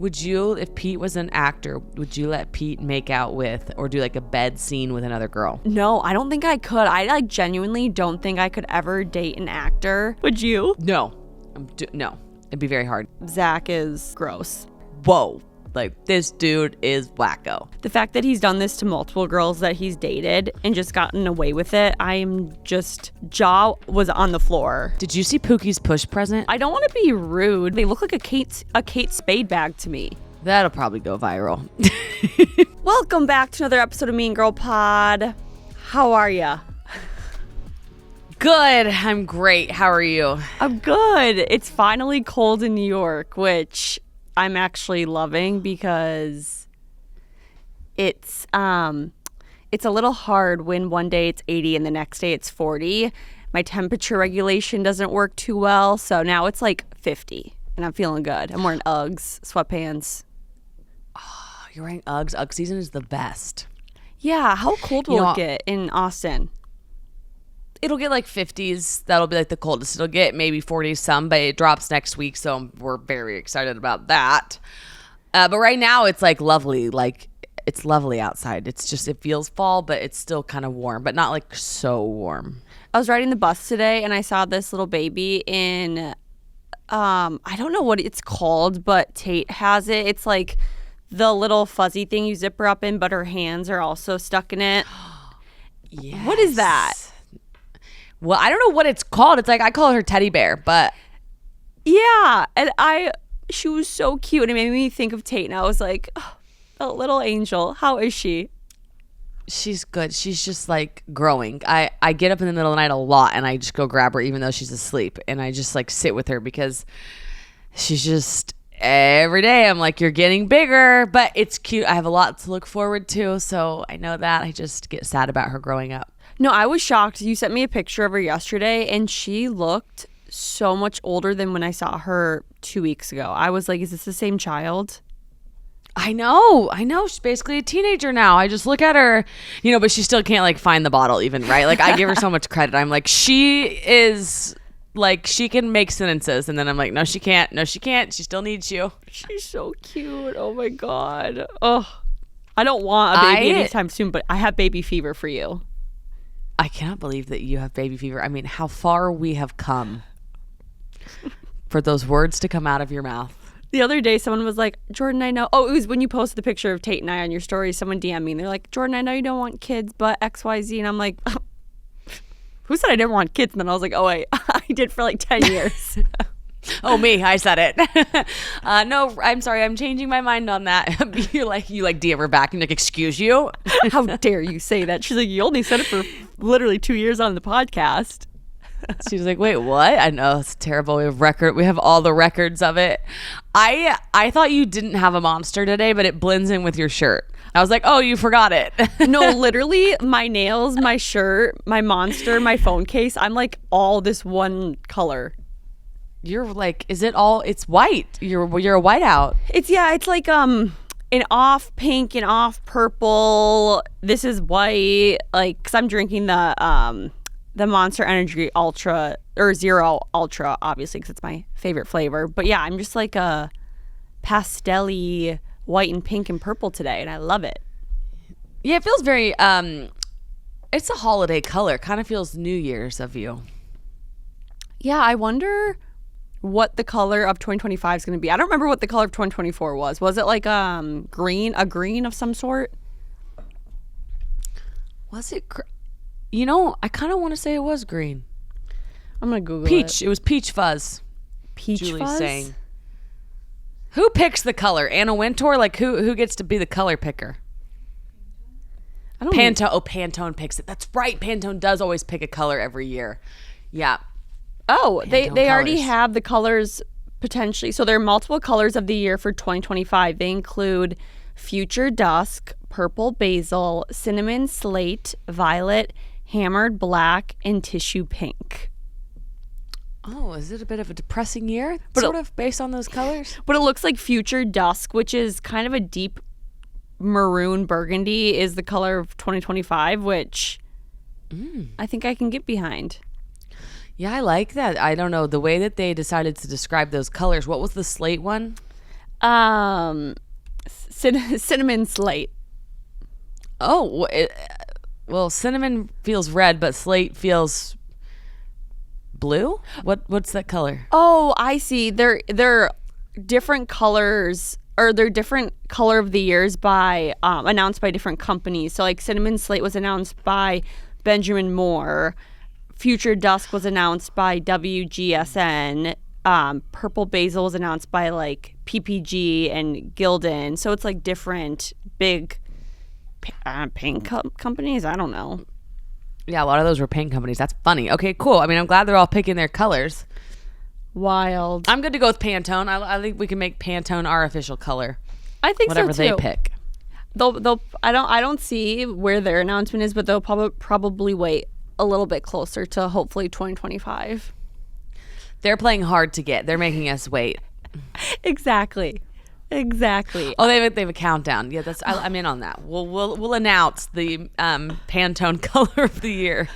Would you, if Pete was an actor, would you let Pete make out with or do like a bed scene with another girl? No, I don't think I could. I like genuinely don't think I could ever date an actor. Would you? No. No. It'd be very hard. Zach is gross. Whoa. Like, this dude is wacko. The fact that he's done this to multiple girls that he's dated and just gotten away with it, I'm just, jaw was on the floor. Did you see Pookie's push present? I don't want to be rude. They look like a Kate Spade bag to me. That'll probably go viral. Welcome back to another episode of Mean Girl Pod. How are ya? Good. I'm great. How are you? I'm good. It's finally cold in New York, which I'm actually loving because it's a little hard when one day it's 80 and the next day it's 40. My temperature regulation doesn't work too well, so now it's like 50 and I'm feeling good. I'm wearing Uggs, sweatpants. Oh, you're wearing Uggs. Ugg season is the best. Yeah, how cold will it get in Austin? It'll get like 50s. That'll be like the coldest. It'll get maybe 40s some, but it drops next week, so we're very excited about that. But right now it's like lovely. Like, it's lovely outside. It's just, it feels fall, but it's still kind of warm, but not like so warm. I was riding the bus today and I saw this little baby in, I don't know what it's called, but Tate has it. It's like the little fuzzy thing you zip her up in, but her hands are also stuck in it. Yes. What is that? Well, I don't know what it's called. It's like, I call her teddy bear, but yeah. And she was so cute. And it made me think of Tate. And I was like, oh, a little angel. How is she? She's good. She's just like growing. I get up in the middle of the night a lot and I just go grab her even though she's asleep. And I just like sit with her because she's just, every day I'm like, you're getting bigger, but it's cute. I have a lot to look forward to. So I know that. I just get sad about her growing up. No, I was shocked. You sent me a picture of her yesterday and she looked so much older than when I saw her 2 weeks ago. I was like, is this the same child? I know. She's basically a teenager now. I just look at her, but she still can't like find the bottle even, right? Like, I give her so much credit. I'm like, she is like, she can make sentences. And then I'm like, no, she can't. No, she can't. She still needs you. She's so cute. Oh my God. Oh, I don't want a baby anytime soon, but I have baby fever for you. I cannot believe that you have baby fever. I mean, how far we have come for those words to come out of your mouth. The other day, someone was like, Jordan, I know. Oh, it was when you posted the picture of Tate and I on your story. Someone DM'd me and they're like, Jordan, I know you don't want kids, but XYZ. And I'm like, who said I didn't want kids? And then I was like, oh, wait, I did for like 10 years. Oh, me. I said it. No, I'm sorry. I'm changing my mind on that. you DM her back and like, excuse you? How dare you say that? She's like, you only said it for literally 2 years on the podcast. She was like, wait, what? I know, it's terrible. We have all the records of it. I thought you didn't have a monster today, but it blends in with your shirt. I was like, oh, you forgot it. No, literally my nails, my shirt, my monster, my phone case. I'm like all this one color. You're like, is it all? It's white. You're a whiteout. It's like an off pink and off purple. This is white. Like, cause I'm drinking the Monster Energy Ultra or Zero Ultra, obviously, because it's my favorite flavor. But yeah, I'm just like a pastel-y white and pink and purple today, and I love it. Yeah, it feels very. It's a holiday color. Kind of feels New Year's of you. Yeah, I wonder what the color of 2025 is going to be. I don't remember what the color of 2024 was. Was it like green, a green of some sort? Was it? I kind of want to say it was green. I'm going to Google peach. It was peach fuzz. Peach Julie's fuzz? saying. Who picks the color? Anna Wintour? Like, who gets to be the color picker? Pantone picks it. That's right. Pantone does always pick a color every year. Yeah. Oh, they already have the colors potentially. So there are multiple colors of the year for 2025. They include Future Dusk, Purple Basil, Cinnamon Slate, Violet, Hammered Black, and Tissue Pink. Oh, is it a bit of a depressing year? Sort of based on those colors? But it looks like Future Dusk, which is kind of a deep maroon burgundy, is the color of 2025, which I think I can get behind. Yeah, I like that. I don't know. The way that they decided to describe those colors. What was the slate one? Cinnamon slate. Oh, well, cinnamon feels red, but slate feels blue. What's that color? Oh, I see. They're different colors, or they're different color of the years by announced by different companies. So like cinnamon slate was announced by Benjamin Moore. Future Dusk was announced by WGSN. Purple Basil was announced by like PPG and Gildan. So it's like different big paint companies. I don't know. Yeah, a lot of those were paint companies. That's funny. Okay, cool. I mean, I'm glad they're all picking their colors. Wild. I'm good to go with Pantone. I think we can make Pantone our official color. I think whatever so too. they pick. They'll. I don't see where their announcement is, but they'll probably wait a little bit closer to hopefully 2025. They're playing hard to get. They're making us wait. Exactly. Oh, they have a countdown. Yeah, I'm in on that. We'll announce the Pantone color of the year.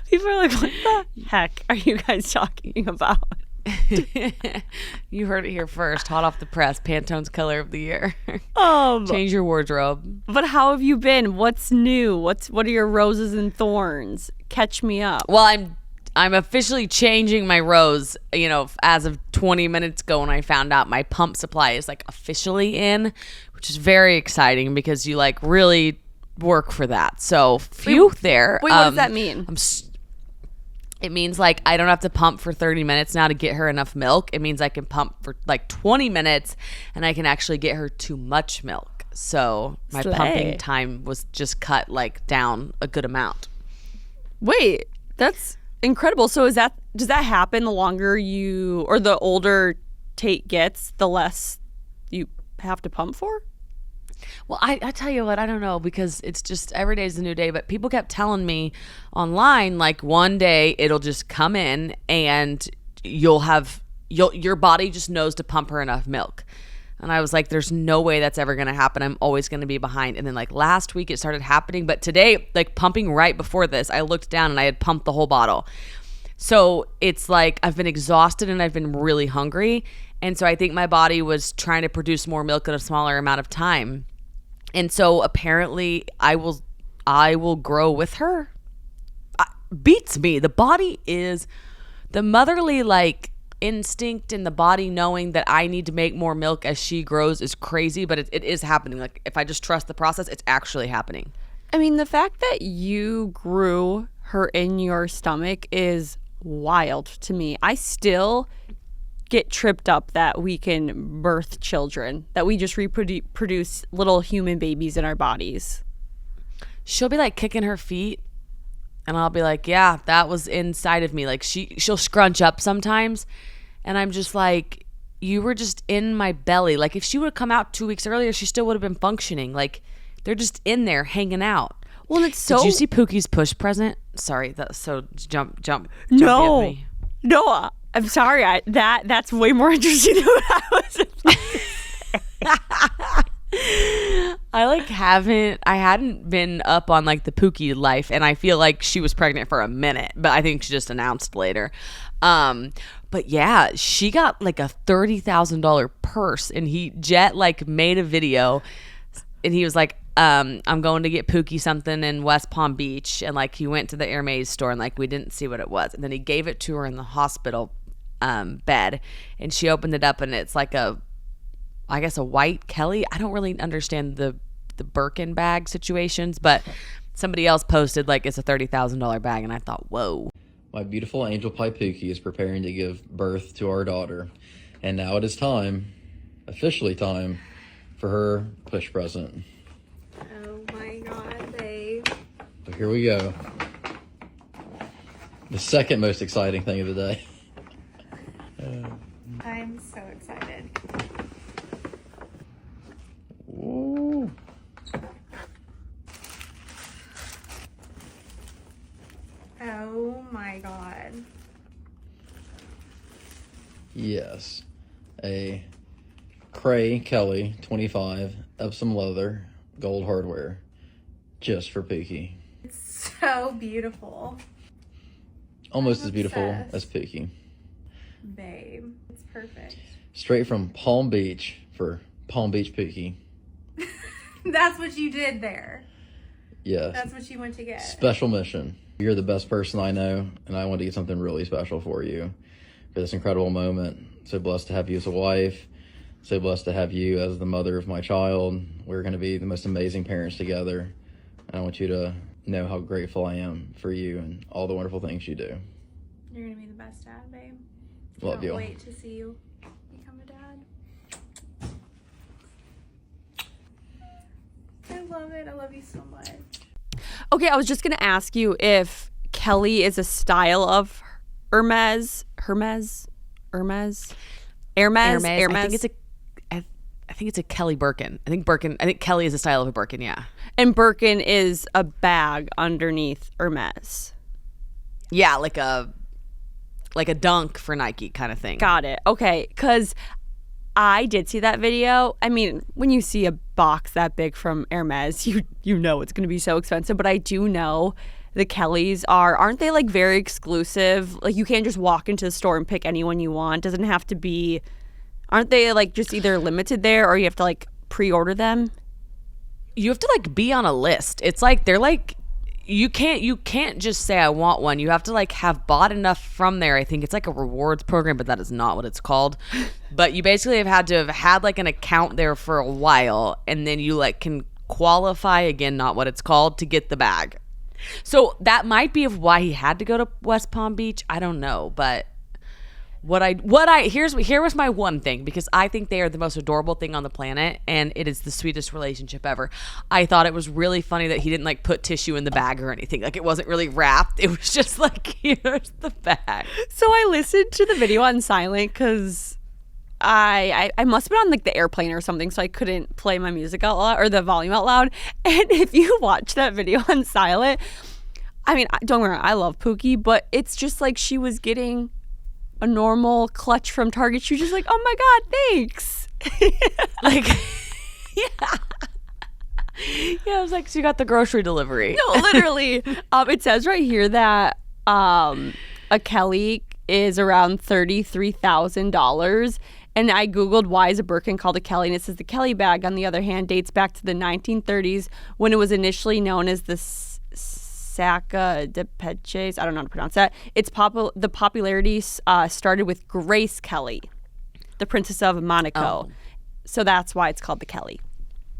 People are like, what the heck are you guys talking about? You heard it here first, hot off the press. Pantone's color of the year. Change your wardrobe. But how have you been? What's new? What are your roses and thorns? Catch me up. Well, I'm officially changing my rose, as of 20 minutes ago when I found out my pump supply is like officially in, which is very exciting because you like really work for that. So phew there. Wait, what does that mean? It means like I don't have to pump for 30 minutes now to get her enough milk. It means I can pump for like 20 minutes and I can actually get her too much milk. So my pumping time was just cut like down a good amount. Wait, that's incredible. So does that happen the longer or the older Tate gets, the less you have to pump for? Well, I tell you what, I don't know, because it's just every day is a new day. But people kept telling me online, like one day it'll just come in and your body just knows to pump her enough milk. And I was like, there's no way that's ever going to happen. I'm always going to be behind. And then like last week it started happening. But today, like pumping right before this, I looked down and I had pumped the whole bottle. So it's like I've been exhausted and I've been really hungry. And so I think my body was trying to produce more milk in a smaller amount of time. And so apparently I will grow with her. Beats me. The body is the motherly like instinct in the body knowing that I need to make more milk as she grows is crazy, but it is happening. Like if I just trust the process, it's actually happening. I mean, the fact that you grew her in your stomach is wild to me. I still get tripped up that we can birth children, that we just reproduce little human babies in our bodies. She'll be like kicking her feet and I'll be like, yeah, that was inside of me. Like she'll scrunch up sometimes and I'm just like, you were just in my belly. Like if she would have come out 2 weeks earlier, she still would have been functioning. Like they're just in there hanging out. Well, it's so. Did you see Pookie's push present? Sorry, that's so jump. No, at me. No, I'm sorry. That's way more interesting than what I was about to say. I hadn't been up on like the Pookie life, and I feel like she was pregnant for a minute, but I think she just announced later. But yeah, she got like a $30,000 purse, and Jet like made a video, and he was like, I'm going to get Pookie something in West Palm Beach, and like he went to the Hermes store and like we didn't see what it was, and then he gave it to her in the hospital bed, and she opened it up and it's like I guess a white Kelly. I don't really understand the Birkin bag situations, but somebody else posted like it's a $30,000 bag, and I thought, whoa. My beautiful angel pie Pookie is preparing to give birth to our daughter, and now it is officially time for her push present. Oh my god, babe. So here we go. The second most exciting thing of the day. I'm so excited. Ooh. Oh my god. Yes. A Cray Kelly 25 Epsom leather gold hardware just for Pookie. It's so beautiful. Almost I'm as beautiful obsessed. as Pookie. Babe, it's perfect. Straight from Palm Beach for Palm Beach Pookie. That's what you did there. Yes. That's what you went to get. Special mission. You're the best person I know, and I want to get something really special for you for this incredible moment. So blessed to have you as a wife. So blessed to have you as the mother of my child. We're going to be the most amazing parents together. And I want you to know how grateful I am for you and all the wonderful things you do. You're going to be the best dad, babe. Love you. Can't wait to see you become a dad. I love it. I love you so much. Okay, I was just gonna ask you if Kelly is a style of Hermes. I think it's a Kelly Birkin. I think Kelly is a style of a Birkin. Yeah. And Birkin is a bag underneath Hermes. Yeah, like a dunk for Nike kind of thing. Got it. Okay, because I did see that video. I mean, when you see a box that big from Hermes, you know it's going to be so expensive. But I do know the Kellys aren't they like very exclusive? Like you can't just walk into the store and pick anyone you want. Doesn't have to be. Aren't they like just either limited there or you have to like pre-order them? You have to like be on a list. It's like they're like you can't just say I want one. You have to like have bought enough from there. I think it's like a rewards program, but that is not what it's called. But you basically have had to have had like an account there for a while, and then you like can qualify, again, not what it's called, to get the bag. So that might be of why he had to go to West Palm Beach. I don't know, but here was my one thing, because I think they are the most adorable thing on the planet, and it is the sweetest relationship ever. I thought it was really funny that he didn't like put tissue in the bag or anything. Like it wasn't really wrapped. It was just like, here's the bag. So I listened to the video on silent because I must have been on like the airplane or something, so I couldn't play my music out loud or the volume out loud. And if you watch that video on silent, I mean, don't get me wrong, I love Pookie, but it's just like she was getting a normal clutch from Target. She was just like, oh my God, thanks. Like, yeah. Yeah, I was like, she got the grocery delivery. No, literally. It says right here that a Kelly is around $33,000. And I Googled why is a Birkin called a Kelly, and it says the Kelly bag, on the other hand, dates back to the 1930s when it was initially known as the Sacca de Peches. I don't know how to pronounce that. The popularity started with Grace Kelly, the Princess of Monaco. Oh. So that's why it's called the Kelly.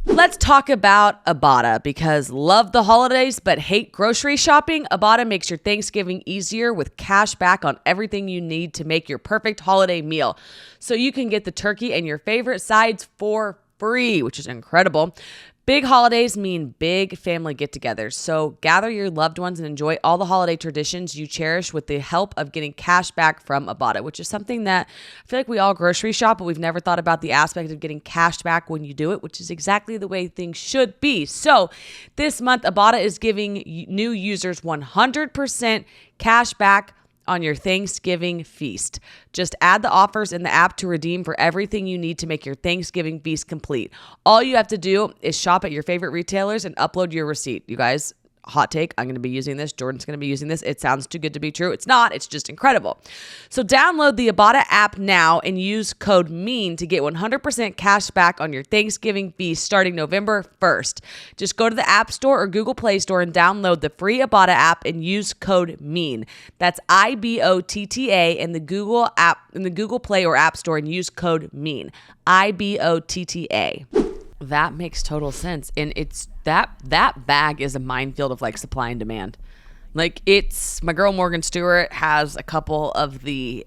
Let's talk about Ibotta, because love the holidays but hate grocery shopping. Ibotta makes your Thanksgiving easier with cash back on everything you need to make your perfect holiday meal. So you can get the turkey and your favorite sides for free, which is incredible. Big holidays mean big family get-togethers, so gather your loved ones and enjoy all the holiday traditions you cherish with the help of getting cash back from Ibotta, which is something that I feel like we all grocery shop, but we've never thought about the aspect of getting cash back when you do it, which is exactly the way things should be. So this month, Ibotta is giving new users 100% cash back on your Thanksgiving feast. Just add the offers in the app to redeem for everything you need to make your Thanksgiving feast complete. All you have to do is shop at your favorite retailers and upload your receipt. You guys, hot take, I'm going to be using this. Jordan's going to be using this. It sounds too good to be true. It's not. It's just incredible. So download the Ibotta app now and use code MEAN to get 100% cash back on your Thanksgiving feast starting November 1st. Just go to the App Store or Google Play Store and download the free Ibotta app and use code MEAN. That's IBOTTA in the Google app, in the Google Play or App Store, and use code MEAN. IBOTTA. That makes total sense. And it's that bag is a minefield of like supply and demand. Like, it's my girl Morgan Stewart has a couple of the,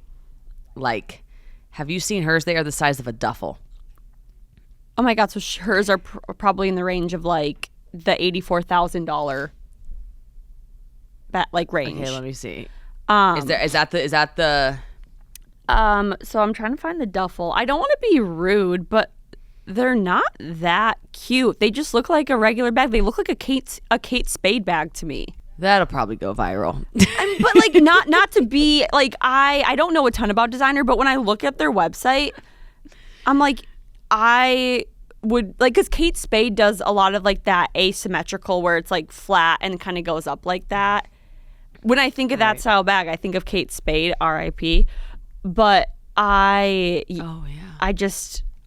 like, have you seen hers? They are the size of a duffel. Oh my God, so hers are probably in the range of like the $84,000 like range. Okay, let me see. Is that the so I'm trying to find the duffel. I don't want to be rude, but they're not that cute. They just look like a regular bag. They look like a Kate Spade bag to me. That'll probably go viral. But like not to be like, I don't know a ton about designer, but when I look at their website, I'm like, I would like, because Kate Spade does a lot of like that asymmetrical where it's like flat and kind of goes up like that. When I think of that style bag, I think of Kate Spade, R.I.P. But I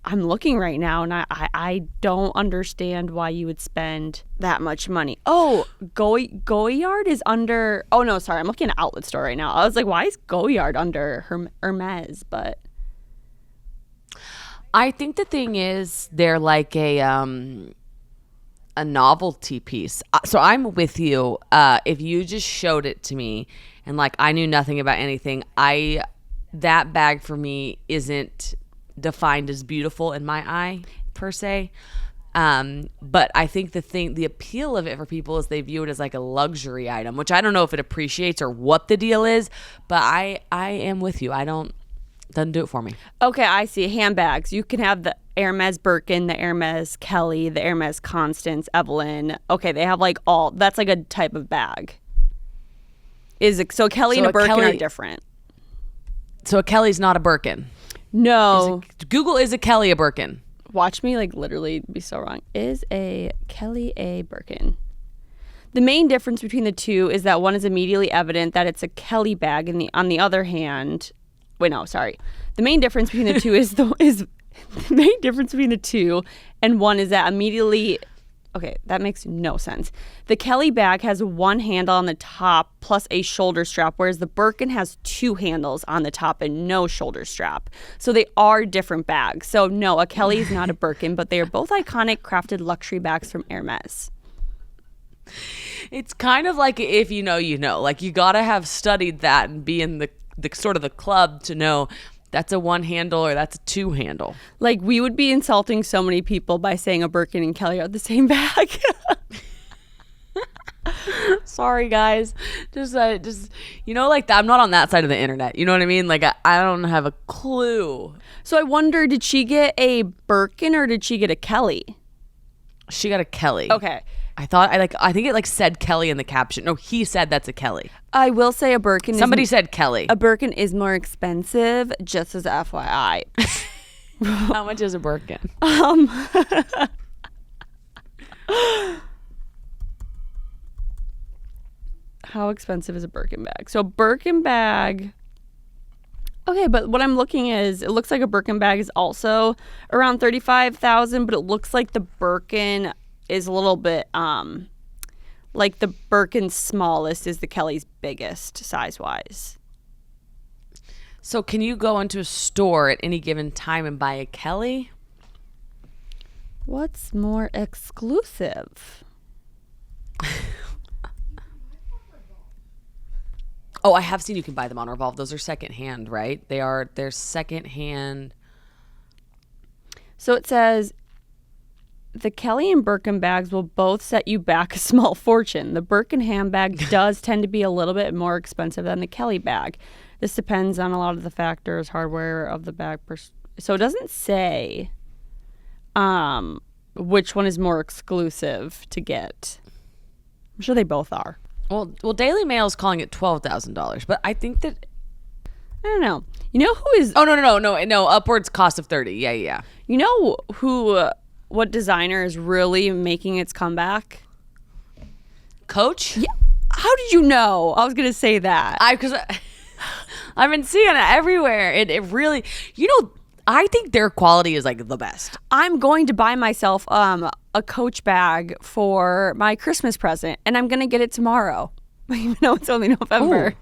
I'm looking right now, and I don't understand why you would spend that much money. Oh, Goyard is under. Oh no, sorry, I'm looking at Outlet Store right now. I was like, why is Goyard under Hermes? But I think the thing is they're like a novelty piece. So I'm with you. If you just showed it to me and like I knew nothing about anything, that bag for me isn't defined as beautiful in my eye per se. But I think the appeal of it for people is they view it as like a luxury item, which I don't know if it appreciates or what the deal is, but I am with you. Doesn't do it for me. okay, I see. Handbags. You can have the Hermes Birkin, the Hermes Kelly, the Hermes Constance, Evelyn. Okay, they have like all. That's like a type of bag. So Kelly and a Birkin are different. So a Kelly's not a Birkin. No. Google, is a Kelly a Birkin? Watch me like literally be so wrong. Is a Kelly a Birkin? The main difference between the two is that one is immediately evident that it's a Kelly bag, and on the other hand, the main difference between the two is the main difference between the two, and one is that immediately. Okay, that makes no sense. The Kelly bag has one handle on the top plus a shoulder strap, whereas the Birkin has two handles on the top and no shoulder strap. So they are different bags. So no, a Kelly is not a Birkin, but they are both iconic crafted luxury bags from Hermes. It's kind of like if you know, like you got to have studied that and be in the sort of the club to know that's a one handle or that's a two handle. Like we would be insulting so many people by saying a Birkin and Kelly are the same bag. Sorry guys. Just like I'm not on that side of the internet. You know what I mean? Like I don't have a clue. So I wonder, did she get a Birkin or did she get a Kelly? She got a Kelly. Okay. I think it said Kelly in the caption. No, he said that's a Kelly. I will say a Birkin. Somebody said Kelly. A Birkin is more expensive, just as FYI. How much is a Birkin? How expensive is a Birkin bag? So Birkin bag. Okay, but what I'm looking is, it looks like a Birkin bag is also around $35,000, but it looks like the Birkin is a little bit like the Birkin's smallest is the Kelly's biggest size wise. So can you go into a store at any given time and buy a Kelly? What's more exclusive? Oh, I have seen you can buy them on Revolve. Those are secondhand, right? They're secondhand. So it says the Kelly and Birkin bags will both set you back a small fortune. The Birkin handbag does tend to be a little bit more expensive than the Kelly bag. This depends on a lot of the factors, hardware of the bag. So it doesn't say which one is more exclusive to get. I'm sure they both are. Well, Daily Mail is calling it $12,000, but I think that I don't know. You know who is? Oh no! Upwards cost of 30. Yeah. You know who? What designer is really making its comeback? Coach? Yeah. How did you know? I was gonna say that. Because I've been seeing it everywhere. It really, I think their quality is like the best. I'm going to buy myself a Coach bag for my Christmas present, and I'm gonna get it tomorrow, even though it's only November. Ooh.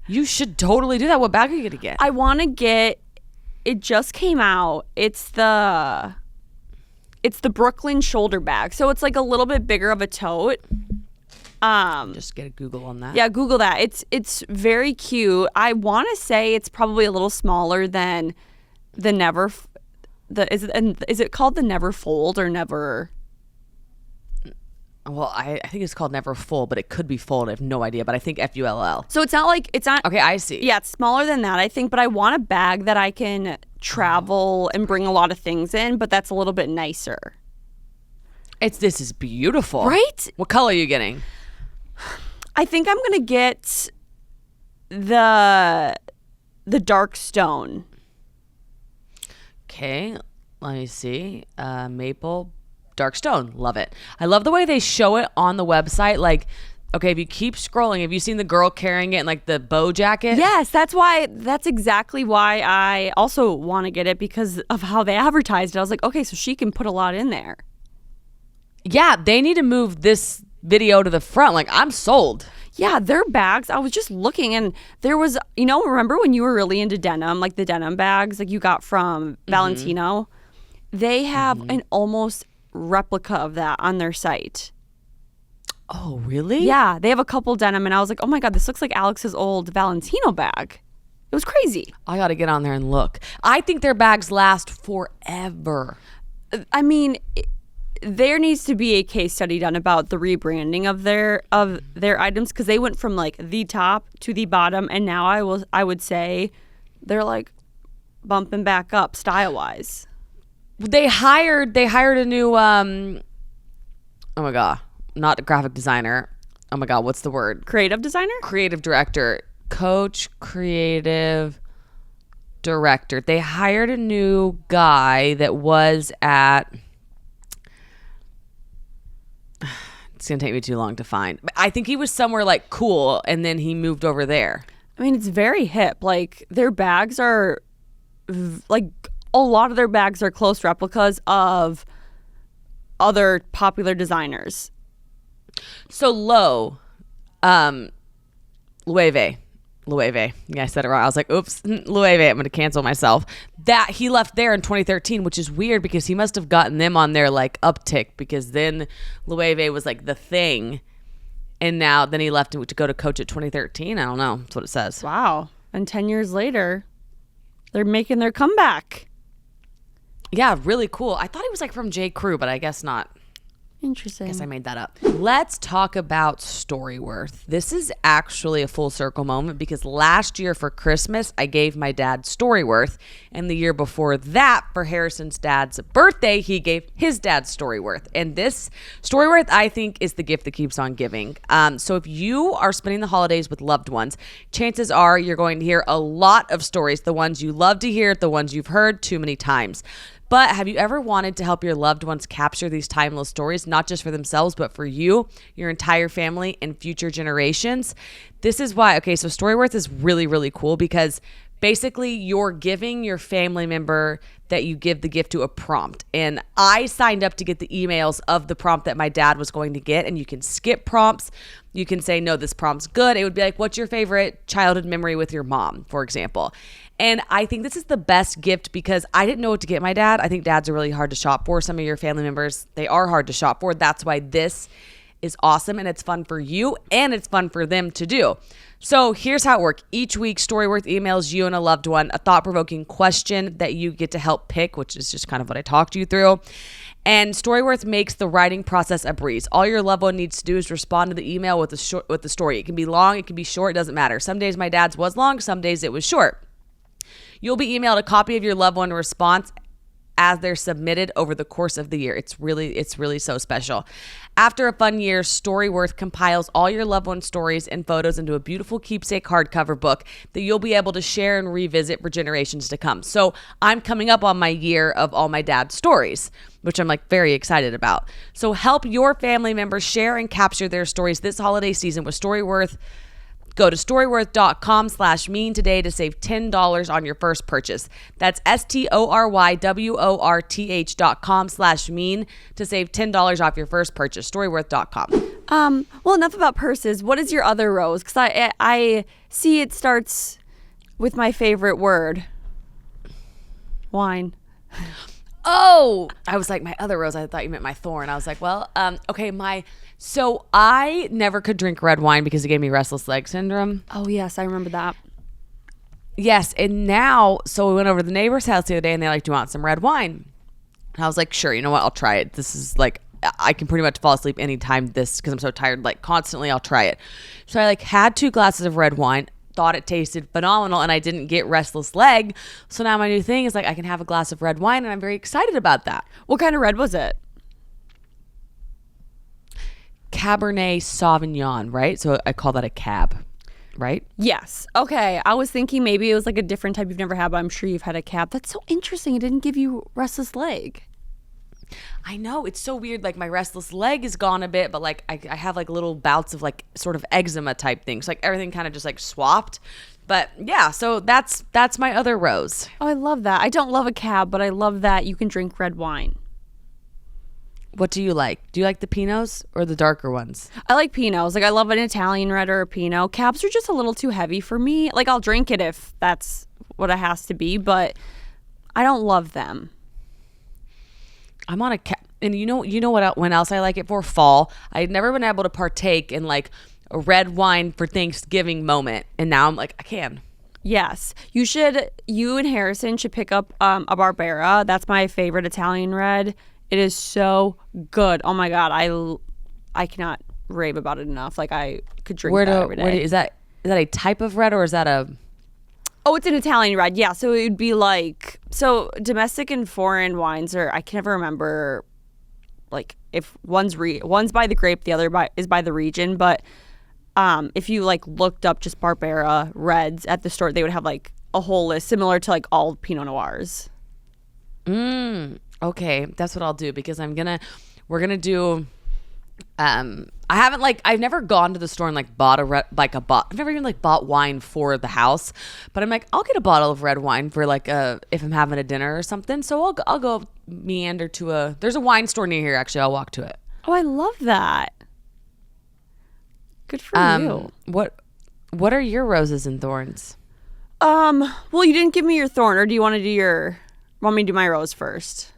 You should totally do that. What bag are you gonna get? I want to get. It just came out. It's the Brooklyn shoulder bag, so it's like a little bit bigger of a tote. Just get a Google on that. Yeah, Google that. It's very cute. I want to say it's probably a little smaller than the Never. Is it called the Never Fold or Never? Well, I think it's called Never Full, but it could be Fold. I have no idea, but I think FULL. So it's not. Okay, I see. Yeah, it's smaller than that, I think, but I want a bag that I can travel and bring a lot of things in, but that's a little bit nicer. This is beautiful. Right? What color are you getting? I think I'm gonna get the dark stone. Okay, let me see. Maple, dark stone. Love it. I love the way they show it on the website. Like Okay, if you keep scrolling, have you seen the girl carrying it in like the bow jacket? Yes, that's exactly why I also want to get it, because of how they advertised it. I was like, okay, so she can put a lot in there. Yeah, they need to move this video to the front. Like, I'm sold. Yeah, their bags, I was just looking, and there was, remember when you were really into denim, like the denim bags like you got from Valentino? They have an almost replica of that on their site. Oh, really? Yeah, they have a couple denim, and I was like, oh my God, this looks like Alex's old Valentino bag. It was crazy. I got to get on there and look. I think their bags last forever. I mean, there needs to be a case study done about the rebranding of their items, because they went from like the top to the bottom, and now I would say they're like bumping back up style wise. They hired a new oh my God, not a graphic designer. Oh my God, what's the word? Creative designer? Creative director. Coach, creative director. They hired a new guy that was at, it's going to take me too long to find. But I think he was somewhere like cool, and then he moved over there. I mean, it's very hip. Like, their bags are, like, a lot of their bags are close replicas of other popular designers. So Loewe, Loewe. Yeah, I said it wrong. I was like, oops, Loewe. I'm going to cancel myself. That he left there in 2013, which is weird because he must have gotten them on their like uptick, because then Loewe was like the thing, and now then he left to go to Coach at 2013. I don't know. That's what it says. Wow. And 10 years later, they're making their comeback. Yeah, really cool. I thought he was like from J. Crew, but I guess not. Interesting. I guess I made that up. Let's talk about Storyworth. This is actually a full circle moment, because last year for Christmas, I gave my dad Storyworth. And the year before that, for Harrison's dad's birthday, he gave his dad Storyworth. And this Storyworth, I think, is the gift that keeps on giving. So if you are spending the holidays with loved ones, chances are you're going to hear a lot of stories, the ones you love to hear, the ones you've heard too many times. But have you ever wanted to help your loved ones capture these timeless stories, not just for themselves, but for you, your entire family, and future generations? This is why, okay, so Storyworth is really, really cool, because basically you're giving your family member that you give the gift to a prompt. And I signed up to get the emails of the prompt that my dad was going to get, and you can skip prompts. You can say, no, this prompt's good. It would be like, what's your favorite childhood memory with your mom, for example? And I think this is the best gift, because I didn't know what to get my dad. I think dads are really hard to shop for. Some of your family members, they are hard to shop for. That's why this is awesome, and it's fun for you, and it's fun for them to do. So here's how it works. Each week, Storyworth emails you and a loved one a thought-provoking question that you get to help pick, which is just kind of what I talked you through. And Storyworth makes the writing process a breeze. All your loved one needs to do is respond to the email with the story. It can be long, it can be short, it doesn't matter. Some days my dad's was long, some days it was short. You'll be emailed a copy of your loved one response as they're submitted over the course of the year. It's really so special. After a fun year, Storyworth compiles all your loved one's stories and photos into a beautiful keepsake hardcover book that you'll be able to share and revisit for generations to come. So I'm coming up on my year of all my dad's stories, which I'm like very excited about. So help your family members share and capture their stories this holiday season with Storyworth. Go to storyworth.com/mean today to save $10 on your first purchase. That's STORYWORTH.com/mean to save $10 off your first purchase. Storyworth.com. Well, enough about purses. What is your other rose? Because I see it starts with my favorite word. Wine. Oh, I was like, my other rose, I thought you meant my thorn. I was like, well, okay, so I never could drink red wine because it gave me restless leg syndrome. Oh, yes, I remember that. Yes, and now, so we went over to the neighbor's house the other day, and they're like, do you want some red wine? And I was like, sure, you know what, I'll try it. This is like, I can pretty much fall asleep anytime because I'm so tired, like constantly, I'll try it. So I had 2 glasses of red wine, thought it tasted phenomenal, and I didn't get restless leg. So now my new thing is I can have a glass of red wine, and I'm very excited about that. What kind of red was it? Cabernet Sauvignon, right? So I call that a cab, right? Yes. Okay. I was thinking maybe it was like a different type you've never had, but I'm sure you've had a cab. That's so interesting. It didn't give you restless leg. I know, it's so weird. Like my restless leg is gone a bit, but like I have like little bouts of like sort of eczema type things. Like everything kind of just like swapped. But yeah, so that's my other rose. Oh, I love that. I don't love a cab, but I love that you can drink red wine. What do you like? Do you like the Pinots or the darker ones? I like Pinots. Like I love an Italian red or a Pinot. Cabs are just a little too heavy for me. Like I'll drink it if that's what it has to be, but I don't love them. I'm on a and you know what? When else I like it for? Fall. I'd never been able to partake in like a red wine for Thanksgiving moment, and now I'm like I can. Yes, you and Harrison should pick up a Barbera. That's my favorite Italian red. It is so good. Oh my god, I cannot rave about it enough. Like I could drink that every day. Is that a type of red or is that a? Oh, it's an Italian red. Yeah, so it would be like domestic and foreign wines are I can never remember like if one's by the grape, the other is by the region, but if you like looked up just Barbera reds at the store, they would have like a whole list similar to like all Pinot Noirs. Okay, that's what I'll do because we're gonna do. I've never gone to the store and like bought I've never even like bought wine for the house, but I'm like I'll get a bottle of red wine for like if I'm having a dinner or something. So I'll go meander to there's a wine store near here actually. I'll walk to it. Oh, I love that. Good for you. What are your roses and thorns? Well, you didn't give me your thorn, or do you want me to do my rose first?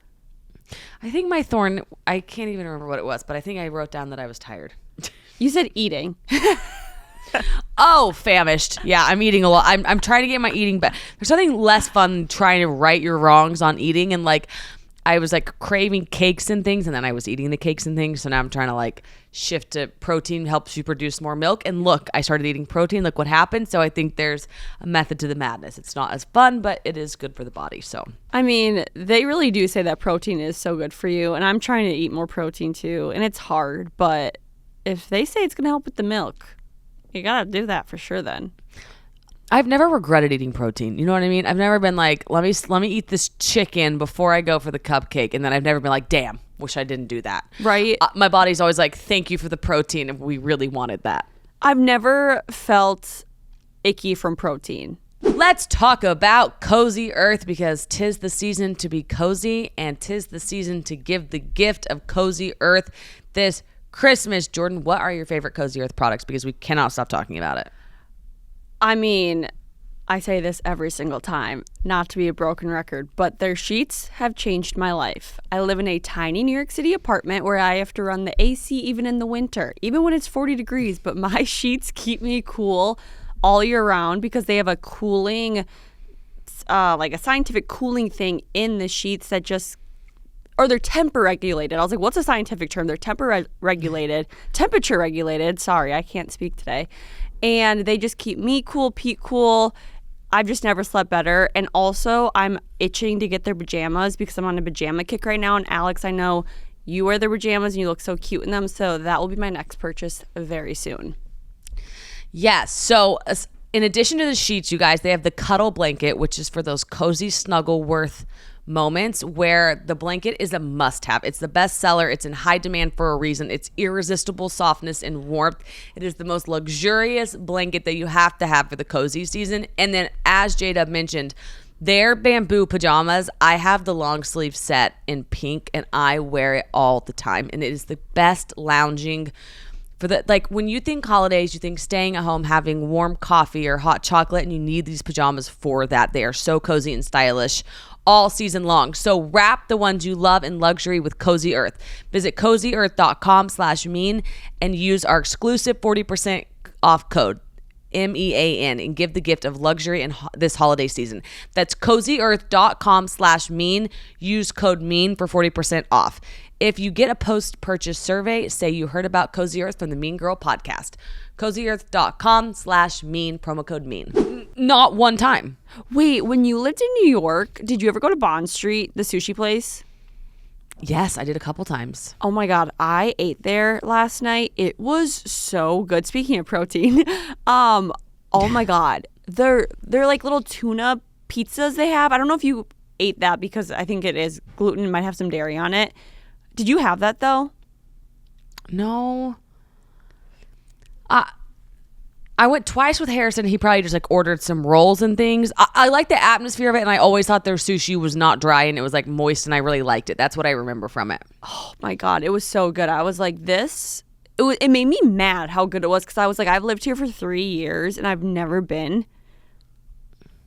I think my thorn, I can't even remember what it was, but I think I wrote down that I was tired. You said eating. Oh, famished. Yeah, I'm eating a lot. I'm trying to get my eating back. There's something less fun than trying to right your wrongs on eating. And like, I was like craving cakes and things, and then I was eating the cakes and things. So now I'm trying to like shift to protein helps you produce more milk. And look, I started eating protein. Look what happened. So I think there's a method to the madness. It's not as fun, but it is good for the body. So I mean, they really do say that protein is so good for you, and I'm trying to eat more protein too, and it's hard. But if they say it's gonna help with the milk, you gotta do that for sure. Then I've never regretted eating protein. You know what I mean? I've never been like, let me eat this chicken before I go for the cupcake. And then I've never been like, damn, wish I didn't do that. Right. My body's always like, thank you for the protein if we really wanted that. I've never felt icky from protein. Let's talk about Cozy Earth because 'tis the season to be cozy and 'tis the season to give the gift of Cozy Earth this Christmas. Jordyn, what are your favorite Cozy Earth products? Because we cannot stop talking about it. I mean, I say this every single time, not to be a broken record, but their sheets have changed my life. I live in a tiny New York City apartment where I have to run the AC even in the winter, even when it's 40 degrees, but my sheets keep me cool all year round because they have a cooling, like a scientific cooling thing in the sheets that just, or they're temper regulated. I was like, what's a scientific term? They're temperature regulated. Sorry, I can't speak today. And they just keep me cool, Pete cool. I've just never slept better. And also, I'm itching to get their pajamas because I'm on a pajama kick right now. And Alex, I know you wear their pajamas and you look so cute in them. So that will be my next purchase very soon. Yes. So in addition to the sheets, you guys, they have the cuddle blanket, which is for those cozy snuggle worth moments where the blanket is a must-have. It's the best seller. It's in high demand for a reason. It's irresistible softness and warmth. It is the most luxurious blanket that you have to have for the cozy season. And then, as J-Dub mentioned, their bamboo pajamas, I have the long sleeve set in pink and I wear it all the time. And it is the best lounging for the, like when you think holidays, you think staying at home, having warm coffee or hot chocolate, and you need these pajamas for that. They are so cozy and stylish all season long. So wrap the ones you love in luxury with Cozy Earth. Visit cozyearth.com/mean and use our exclusive 40% off code MEAN and give the gift of luxury in this holiday season. That's cozyearth.com/mean. Use code MEAN for 40% off. If you get a post-purchase survey, say you heard about Cozy Earth from the Mean Girl podcast. cozyearth.com/mean, promo code MEAN. Not one time. Wait, when you lived in New York, did you ever go to Bond Street, the sushi place? Yes, I did a couple times. Oh my God, I ate there last night. It was so good. Speaking of protein, oh my God, they're like little tuna pizzas they have. I don't know if you ate that because I think it is gluten, might have some dairy on it. Did you have that though? No. I went twice with Harrison. He probably just like ordered some rolls and things. I like the atmosphere of it, and I always thought their sushi was not dry and it was like moist, and I really liked it. That's what I remember from it. Oh my God, it was so good. I was like, it made me mad how good it was, because I was like, I've lived here for 3 years and I've never been.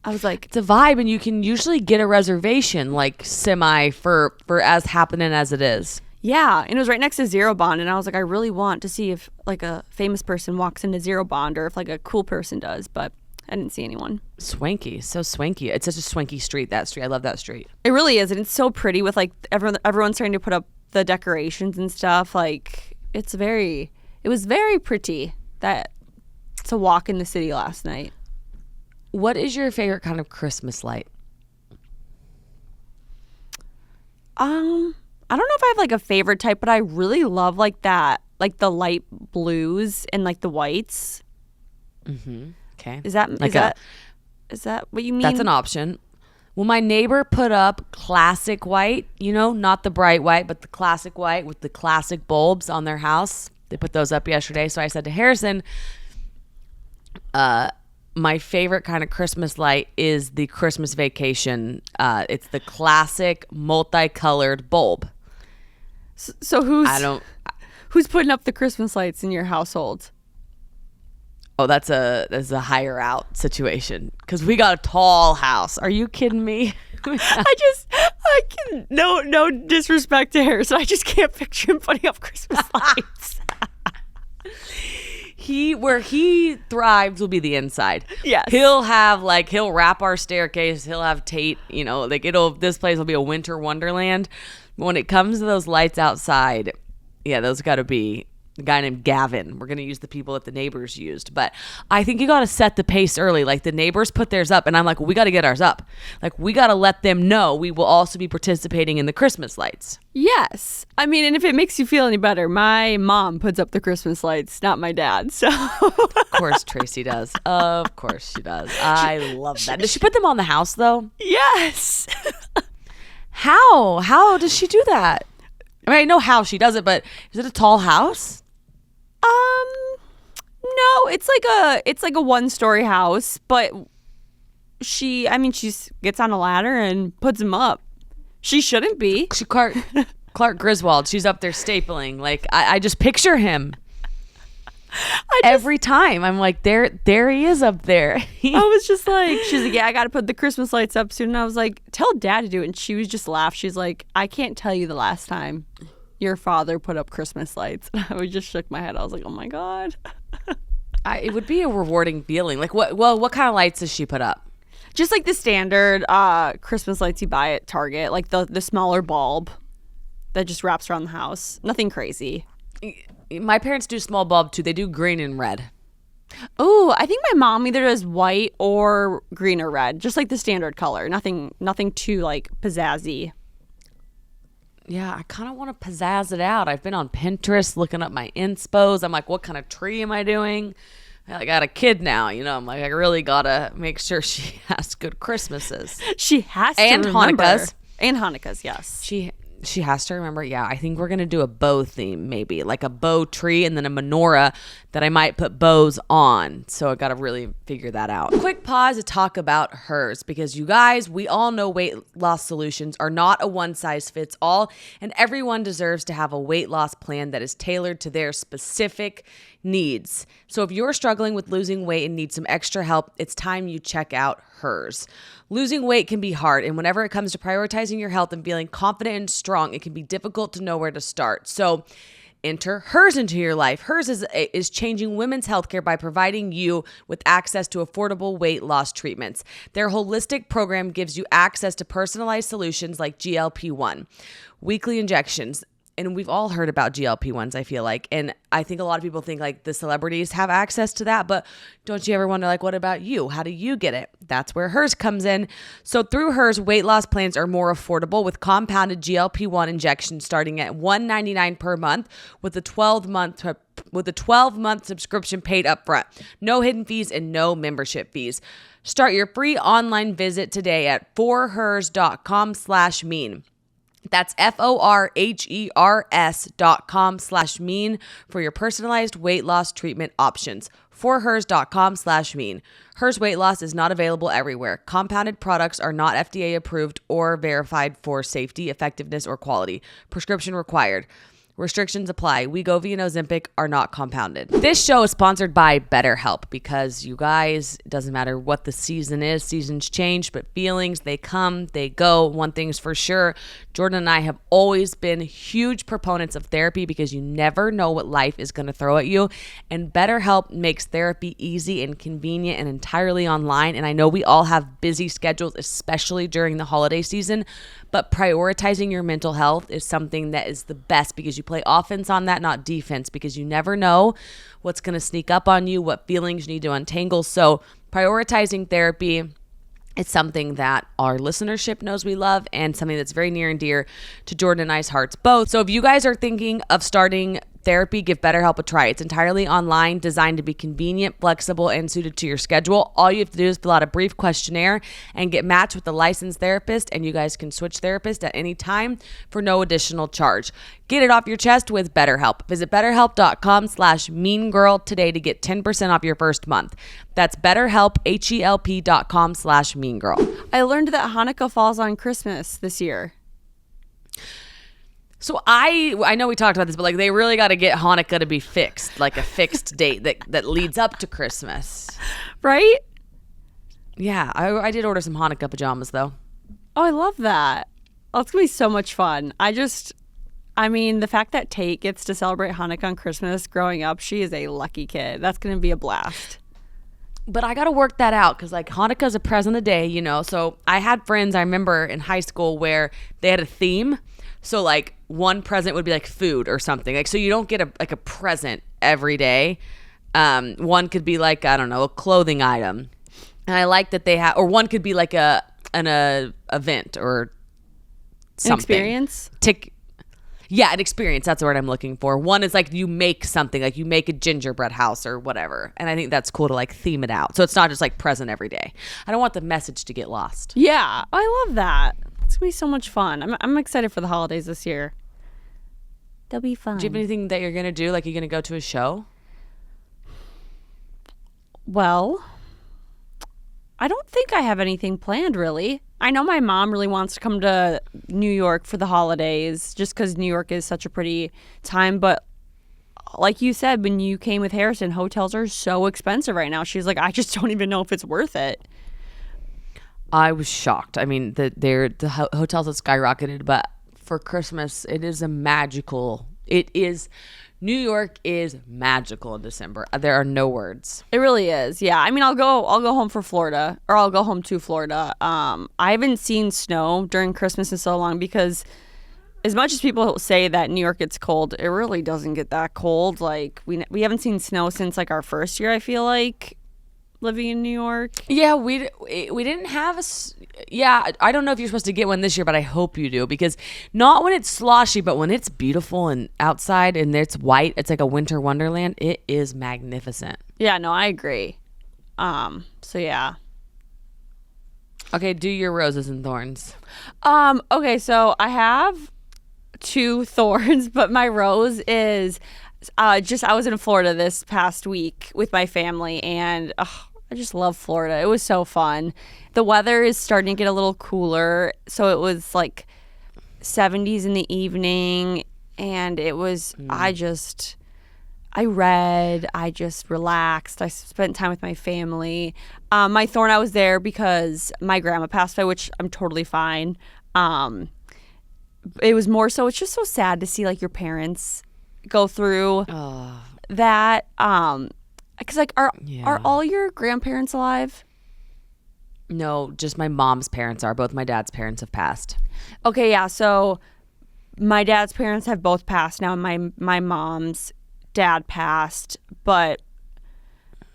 I was like, It's a vibe, and you can usually get a reservation like semi for as happening as it is. yeah. And it was right next to Zero Bond. And I was like, I really want to see if like a famous person walks into Zero Bond, or if like a cool person does, but I didn't see anyone. Swanky, so swanky. It's such a swanky street, that street. I love that street. It really is. And it's so pretty with like everyone's starting to put up the decorations and stuff. Like it was very pretty to walk in the city last night. What is your favorite kind of Christmas light? I don't know if I have like a favorite type, but I really love like that, like the light blues and like the whites. Okay. Is that what you mean? That's an option. Well, my neighbor put up classic white, not the bright white, but the classic white with the classic bulbs on their house. They put those up yesterday. So I said to Harrison, my favorite kind of Christmas light is the Christmas Vacation. It's the classic multicolored bulb. So who's putting up the Christmas lights in your household? Oh, that's a hire out situation, because we got a tall house. Are you kidding me? No disrespect to Harrison. I just can't picture him putting up Christmas lights. Where he thrives will be the inside. Yes. He'll wrap our staircase. He'll have Tate, this place will be a winter wonderland. When it comes to those lights outside, yeah, those got to be a guy named Gavin. We're going to use the people that the neighbors used. But I think you got to set the pace early. Like the neighbors put theirs up, and I'm like, well, we got to get ours up. Like we got to let them know we will also be participating in the Christmas lights. Yes. I mean, and if it makes you feel any better, my mom puts up the Christmas lights, not my dad. So Of course Tracy does. Of course she does. I love that. Does she put them on the house though? yes. How does she do that? I mean, I know how she does it, but is it a tall house? No, it's like a 1-story house, but she gets on a ladder and puts them up. She shouldn't be. Clark Griswold. She's up there stapling. Like I just picture him. Every time I'm like, there he is up there. I was just like, she's like, yeah, I got to put the Christmas lights up soon. And I was like, tell Dad to do it. And she was just laughed. She's like, I can't tell you the last time your father put up Christmas lights. And I just shook my head. I was like, oh my God. It would be a rewarding feeling. Like what kind of lights does she put up? Just like the standard Christmas lights you buy at Target, like the smaller bulb that just wraps around the house. Nothing crazy. My parents do small bulb too. They do green and red. Oh, I think my mom either does white or green or red, just like the standard color. Nothing too like pizzazzy. Yeah, I kind of want to pizzazz it out. I've been on Pinterest looking up my inspos. I'm like, what kind of tree am I doing? I got a kid now, I'm like, I really gotta make sure she has good Christmases. She has to and remember. Hanukkahs. And Hanukkahs, yes. She has to remember. Yeah, I think we're gonna do a bow theme, maybe like a bow tree and then a menorah that I might put bows on. So I gotta really figure that out. Quick pause to talk about hers, because you guys, we all know weight loss solutions are not a one size fits all, and everyone deserves to have a weight loss plan that is tailored to their specific needs. So if you're struggling with losing weight and need some extra help, it's time you check out hers. Losing weight can be hard, and whenever it comes to prioritizing your health and feeling confident and strong, it can be difficult to know where to start. So enter hers into your life. Hers is changing women's healthcare by providing you with access to affordable weight loss treatments. Their holistic program gives you access to personalized solutions like GLP-1, weekly injections. And we've all heard about GLP-1s, I feel like. And I think a lot of people think like the celebrities have access to that. But don't you ever wonder, like, what about you? How do you get it? That's where hers comes in. So through hers, weight loss plans are more affordable with compounded GLP-1 injections starting at $199 per month with a 12-month subscription paid upfront. No hidden fees and no membership fees. Start your free online visit today at forhers.com/mean. That's FORHERS.com/mean for your personalized weight loss treatment options. forhers.com/mean. Hers weight loss is not available everywhere. Compounded products are not FDA approved or verified for safety, effectiveness, or quality. Prescription required. Restrictions apply. Wegovy and Ozempic are not compounded. This show is sponsored by BetterHelp because you guys, it doesn't matter what the season is, seasons change, but feelings, they come, they go. One thing's for sure, Jordyn and I have always been huge proponents of therapy because you never know what life is going to throw at you. And BetterHelp makes therapy easy and convenient and entirely online. And I know we all have busy schedules, especially during the holiday season, but prioritizing your mental health is something that is the best because you play offense on that, not defense, because you never know what's going to sneak up on you, what feelings you need to untangle. So prioritizing therapy, it's something that our listenership knows we love and something that's very near and dear to Jordyn and I's hearts both. So if you guys are thinking of starting therapy, give BetterHelp a try. It's entirely online, designed to be convenient, flexible, and suited to your schedule. All you have to do is fill out a brief questionnaire and get matched with a licensed therapist, and you guys can switch therapists at any time for no additional charge. Get it off your chest with BetterHelp. Visit BetterHelp.com/meangirl today to get 10% off your first month. That's BetterHelp, HELP.com/meangirl. I learned that Hanukkah falls on Christmas this year. So I know we talked about this, but like they really got to get Hanukkah to be fixed, like a fixed date that leads up to Christmas. Right? Yeah, I did order some Hanukkah pajamas though. Oh, I love that. Oh, it's going to be so much fun. I mean, the fact that Tate gets to celebrate Hanukkah on Christmas growing up, she is a lucky kid. That's going to be a blast. But I got to work that out because like Hanukkah is a present of the day, you know. So I had friends I remember in high school where they had a theme. So like one present would be like food or something. Like so you don't get a present every day. One could be like, I don't know, a clothing item. And I like that they have, or one could be like an event or something. An experience? Yeah, an experience. That's the word I'm looking for. One is like you make something, like you make a gingerbread house or whatever. And I think that's cool to like theme it out. So it's not just like present every day. I don't want the message to get lost. Yeah, I love that. It's going to be so much fun. I'm excited for the holidays this year. They'll be fun. Do you have anything that you're going to do? Like you're going to go to a show? Well, I don't think I have anything planned really. I know my mom really wants to come to New York for the holidays just because New York is such a pretty time. But like you said, when you came with Harrison, hotels are so expensive right now. She's like, I just don't even know if it's worth it. I was shocked. I mean, the hotels have skyrocketed, but for Christmas, it is New York is magical in December. There are no words. It really is. Yeah. I mean, I'll go home for Florida, or I'll go home to Florida. I haven't seen snow during Christmas in so long because as much as people say that New York gets cold, it really doesn't get that cold. Like we haven't seen snow since like our first year, I feel like, living in New York. Yeah, we didn't have I don't know if you're supposed to get one this year, but I hope you do, because not when it's sloshy, but when it's beautiful and outside and it's white, it's like a winter wonderland. It is magnificent. Yeah, no, I agree. So yeah. Okay, do your roses and thorns. Okay, so I have 2 thorns, but my rose is I was in Florida this past week with my family, and I just love Florida. It was so fun. The weather is starting to get a little cooler, so it was like 70s in the evening, and it was I read, I just relaxed, I spent time with my family. My thorn, I was there because my grandma passed away, which I'm totally fine. It was more so, it's just so sad to see like your parents go through that. Because like are all your grandparents alive? No, just my mom's parents are. Both my dad's parents have passed. Okay, yeah. So my dad's parents have both passed now. My mom's dad passed, but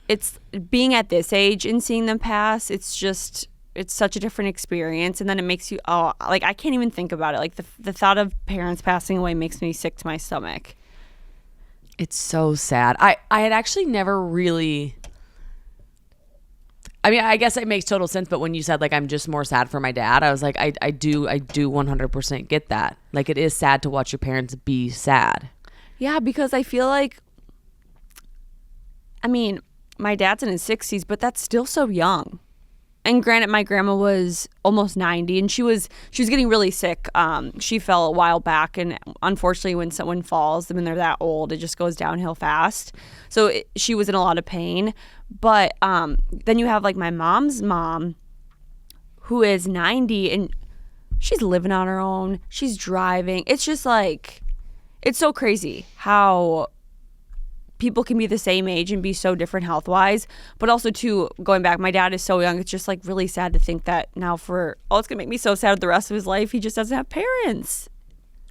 it's being at this age and seeing them pass. It's such a different experience, and then it makes you like I can't even think about it. Like the thought of parents passing away makes me sick to my stomach. It's so sad. I had actually never really, I mean, I guess it makes total sense, but when you said like I'm just more sad for my dad, I was like, I do 100% get that. Like it is sad to watch your parents be sad. Yeah, because I feel like, I mean, my dad's in his 60s, but that's still so young. And granted, my grandma was almost 90, and she was getting really sick. She fell a while back, and unfortunately, when someone falls, when they're that old, it just goes downhill fast. So she was in a lot of pain. But then you have like my mom's mom, who is 90, and she's living on her own. She's driving. It's just like, it's so crazy how people can be the same age and be so different health-wise. But also, too, going back, my dad is so young. It's just like really sad to think that now it's going to make me so sad the rest of his life. He just doesn't have parents.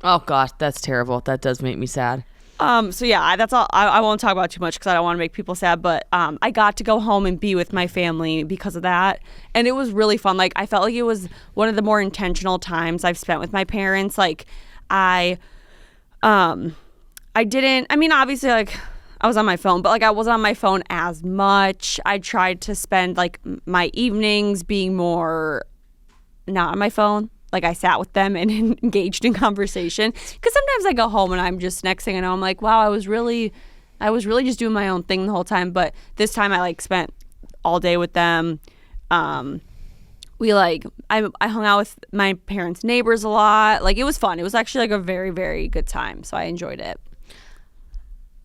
Oh, gosh, that's terrible. That does make me sad. So yeah, that's all. I won't talk about too much because I don't want to make people sad. But I got to go home and be with my family because of that, and it was really fun. Like I felt like it was one of the more intentional times I've spent with my parents. Like I didn't. I mean, obviously, like I was on my phone, but like I wasn't on my phone as much. I tried to spend like my evenings being more not on my phone. Like I sat with them and engaged in conversation. Because sometimes I go home and I'm just, next thing I know, I'm like, wow, I was really just doing my own thing the whole time. But this time I like spent all day with them. I hung out with my parents' neighbors a lot. Like it was fun. It was actually like a very, very good time. So I enjoyed it.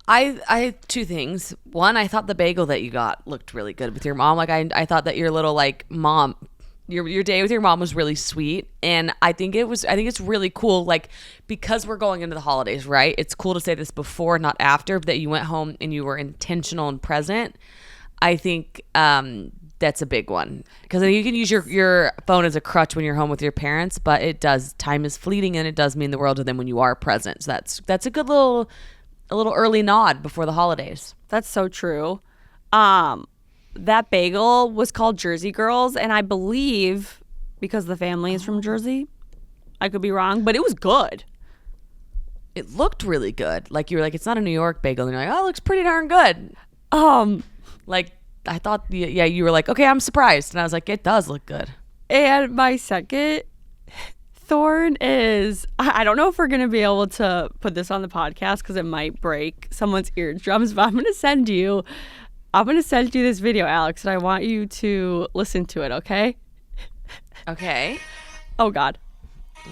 I had two things. One, I thought the bagel that you got looked really good with your mom. Like I thought that your little like mom, your day with your mom was really sweet, and I think it's really cool, like because we're going into the holidays, right? It's cool to say this before, not after, but that you went home and you were intentional and present. I think that's a big one, because you can use your phone as a crutch when you're home with your parents, but time is fleeting, and it does mean the world to them when you are present. So that's a good little early nod before the holidays. That's so true. That bagel was called Jersey Girls, and I believe because the family is from Jersey. I could be wrong, but it was good. It looked really good. Like you were like, it's not a New York bagel, and you're like, oh, it looks pretty darn good. Like I thought, yeah, you were like, okay, I'm surprised, and I was like, it does look good. And my second thorn is, I don't know if we're gonna be able to put this on the podcast because it might break someone's eardrums, but I'm gonna send you this video, Alex, and I want you to listen to it, okay? Okay. Oh, God.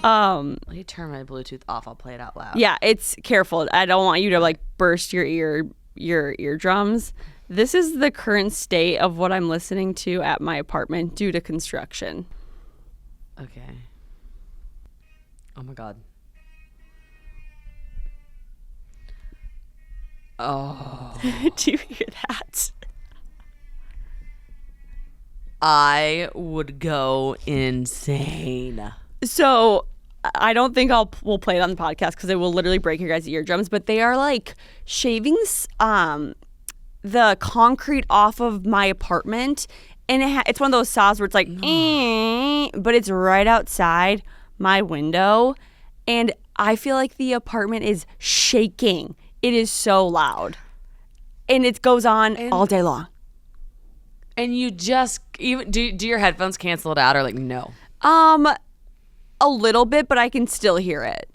Let me turn my Bluetooth off. I'll play it out loud. Yeah, it's careful. I don't want you to, like, burst your eardrums. This is the current state of what I'm listening to at my apartment due to construction. Okay. Oh, my God. Oh. Do you hear that? I would go insane. So I don't think we'll play it on the podcast because it will literally break your guys' eardrums. But they are like shaving the concrete off of my apartment, and it's one of those saws where it's like, but it's right outside my window, and I feel like the apartment is shaking. It is so loud, and it goes on all day long. And you just even do your headphones cancel it out, or like no? A little bit, but I can still hear it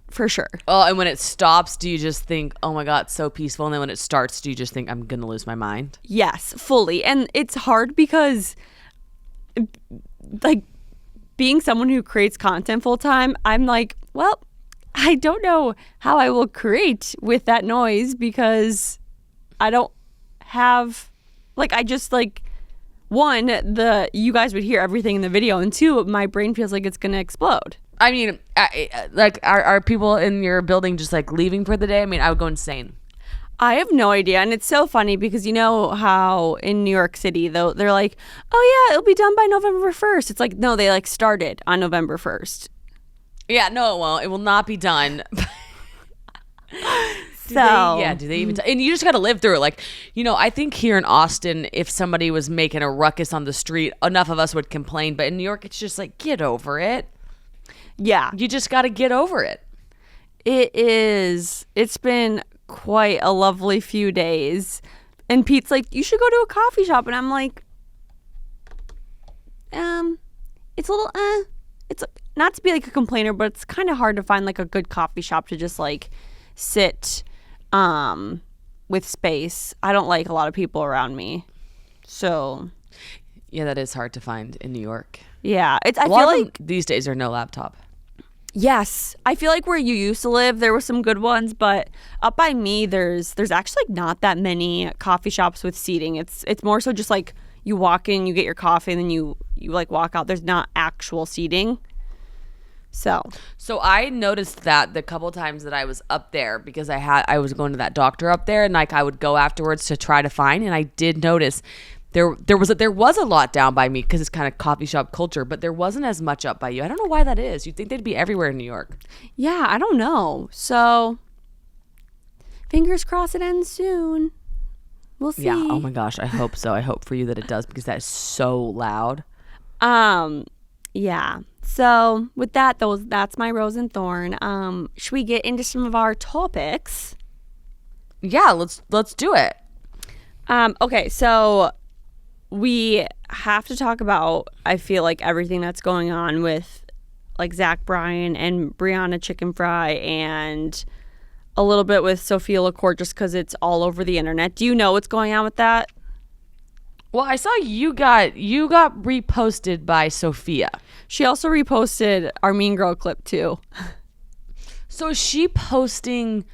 for sure. Oh, and when it stops, do you just think, oh my God, it's so peaceful? And then when it starts, do you just think, I'm gonna lose my mind? Yes, fully. And it's hard because, like, being someone who creates content full time, I'm like, well, I don't know how I will create with that noise because I don't have, like, I just, like, one, you guys would hear everything in the video, and two, my brain feels like it's gonna explode. I mean, like, are people in your building just like leaving for the day? I mean, I would go insane. I have no idea, and it's so funny because you know how in New York City, though, they're like, oh yeah, it'll be done by November 1st. It's like, no, they like started on November 1st. Yeah, no, it won't. It will not be done. Do they even and you just got to live through it. Like, you know, I think here in Austin, if somebody was making a ruckus on the street, enough of us would complain. But in New York, it's just like, get over it. Yeah. You just got to get over it. It's been quite a lovely few days. And Pete's like, you should go to a coffee shop. And I'm like, it's a little it's not to be like a complainer, but it's kind of hard to find like a good coffee shop to just like sit with space. I don't like a lot of people around me. So Yeah, that is hard to find in New York. yeah, I A feel lot of like them these days are no laptop. yes, I feel like where you used to live, there were some good ones, but up by me, there's actually like not that many coffee shops with seating. It's more so just like you walk in, you get your coffee, and then you like walk out. There's not actual seating. So I noticed that the couple times that I was up there because I was going to that doctor up there, and like I would go afterwards to try to find, and I did notice there was a lot down by me because it's kind of coffee shop culture, but there wasn't as much up by you. I don't know why that is. You'd think they'd be everywhere in New York. yeah, I don't know. So fingers crossed it ends soon. We'll see. Yeah. Oh my gosh. I hope so. I hope for you that it does because that is so loud. Yeah. So with that, that's my rose and thorn. Should we get into some of our topics? Yeah. Let's do it. Okay. So we have to talk about, I feel like, everything that's going on with like Zach Bryan and Brianna Chickenfry and a little bit with Sophia LaCourte just because it's all over the internet. Do you know what's going on with that? Well, I saw you got reposted by Sophia. She also reposted our Mean Girl clip too. So is she posting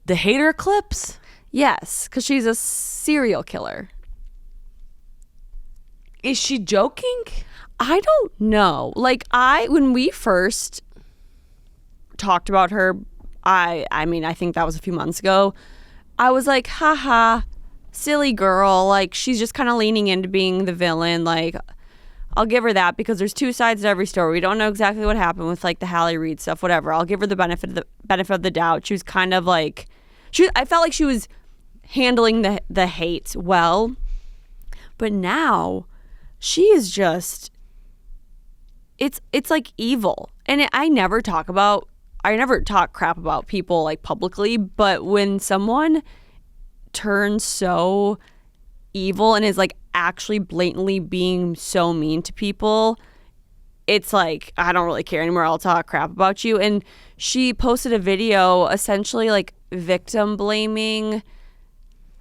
the hater clips? Yes, because she's a serial killer. Is she joking? I don't know. Like when we first talked about her, I mean, I think that was a few months ago. I was like, haha, silly girl. Like she's just kind of leaning into being the villain. Like I'll give her that because there's two sides to every story. We don't know exactly what happened with like the Hallie Reid stuff, whatever. I'll give her the benefit of the doubt. She was kind of like, I felt like she was handling the hate well. But now she is just, it's like evil. And I never talk crap about people like publicly, but when someone turns so evil and is like actually blatantly being so mean to people, it's like, I don't really care anymore. I'll talk crap about you. And she posted a video essentially like victim blaming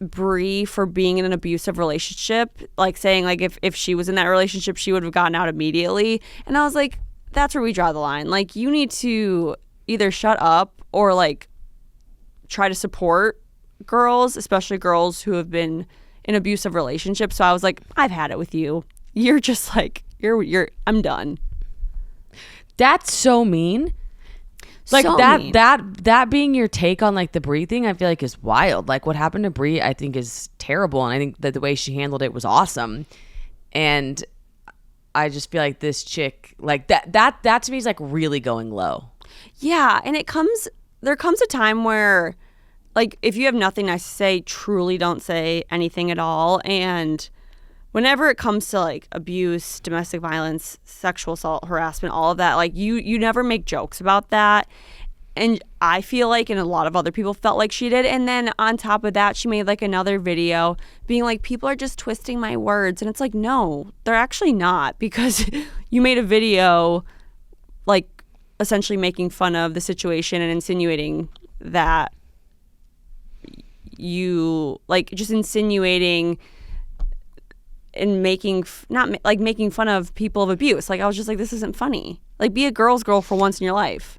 Bree for being in an abusive relationship, like saying like if she was in that relationship, she would have gotten out immediately. And I was like, that's where we draw the line. Like you need to either shut up or like try to support girls, especially girls who have been in abusive relationships. So I was like, I've had it with you. You're just like, I'm done. That's so mean. Like So that mean. that being your take on like the Bree thing, I feel like is wild. Like what happened to Bree, I think is terrible, and I think that the way she handled it was awesome. And I just feel like this chick, like that to me is like really going low. Yeah, and there comes a time where like if you have nothing nice to say, truly don't say anything at all. And whenever it comes to like abuse, domestic violence, sexual assault, harassment, all of that, like you never make jokes about that. And I feel like, and a lot of other people felt like she did. And then on top of that, she made like another video being like, people are just twisting my words. And it's like, no, they're actually not, because you made a video like essentially making fun of the situation and insinuating that you like just insinuating and making fun of people of abuse. Like I was just like, this isn't funny. Like be a girl's girl for once in your life.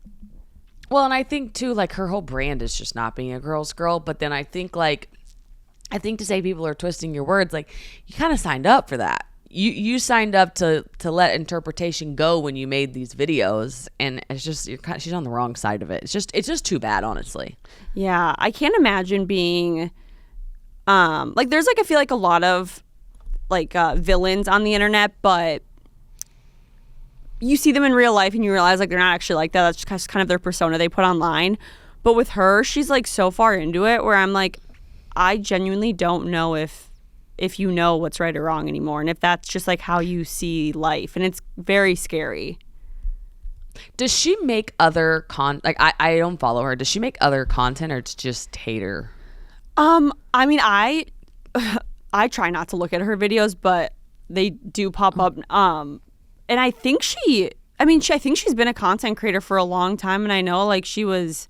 Well, and I think too, like her whole brand is just not being a girl's girl. But then I think to say people are twisting your words, like you kind of signed up for that. You signed up to let interpretation go when you made these videos, and it's just she's on the wrong side of it. It's just too bad, honestly. Yeah, I can't imagine being like there's like I feel like a lot of like villains on the internet, but you see them in real life and you realize like they're not actually like that. That's just kind of their persona they put online. But with her, she's like so far into it where I'm like, I genuinely don't know if you know what's right or wrong anymore, and if that's just like how you see life, and it's very scary. Does she make other like I don't follow her. Does she make other content, or it's just hater? I mean, I try not to look at her videos, but they do pop up. And I think I think she's been a content creator for a long time, and I know like she was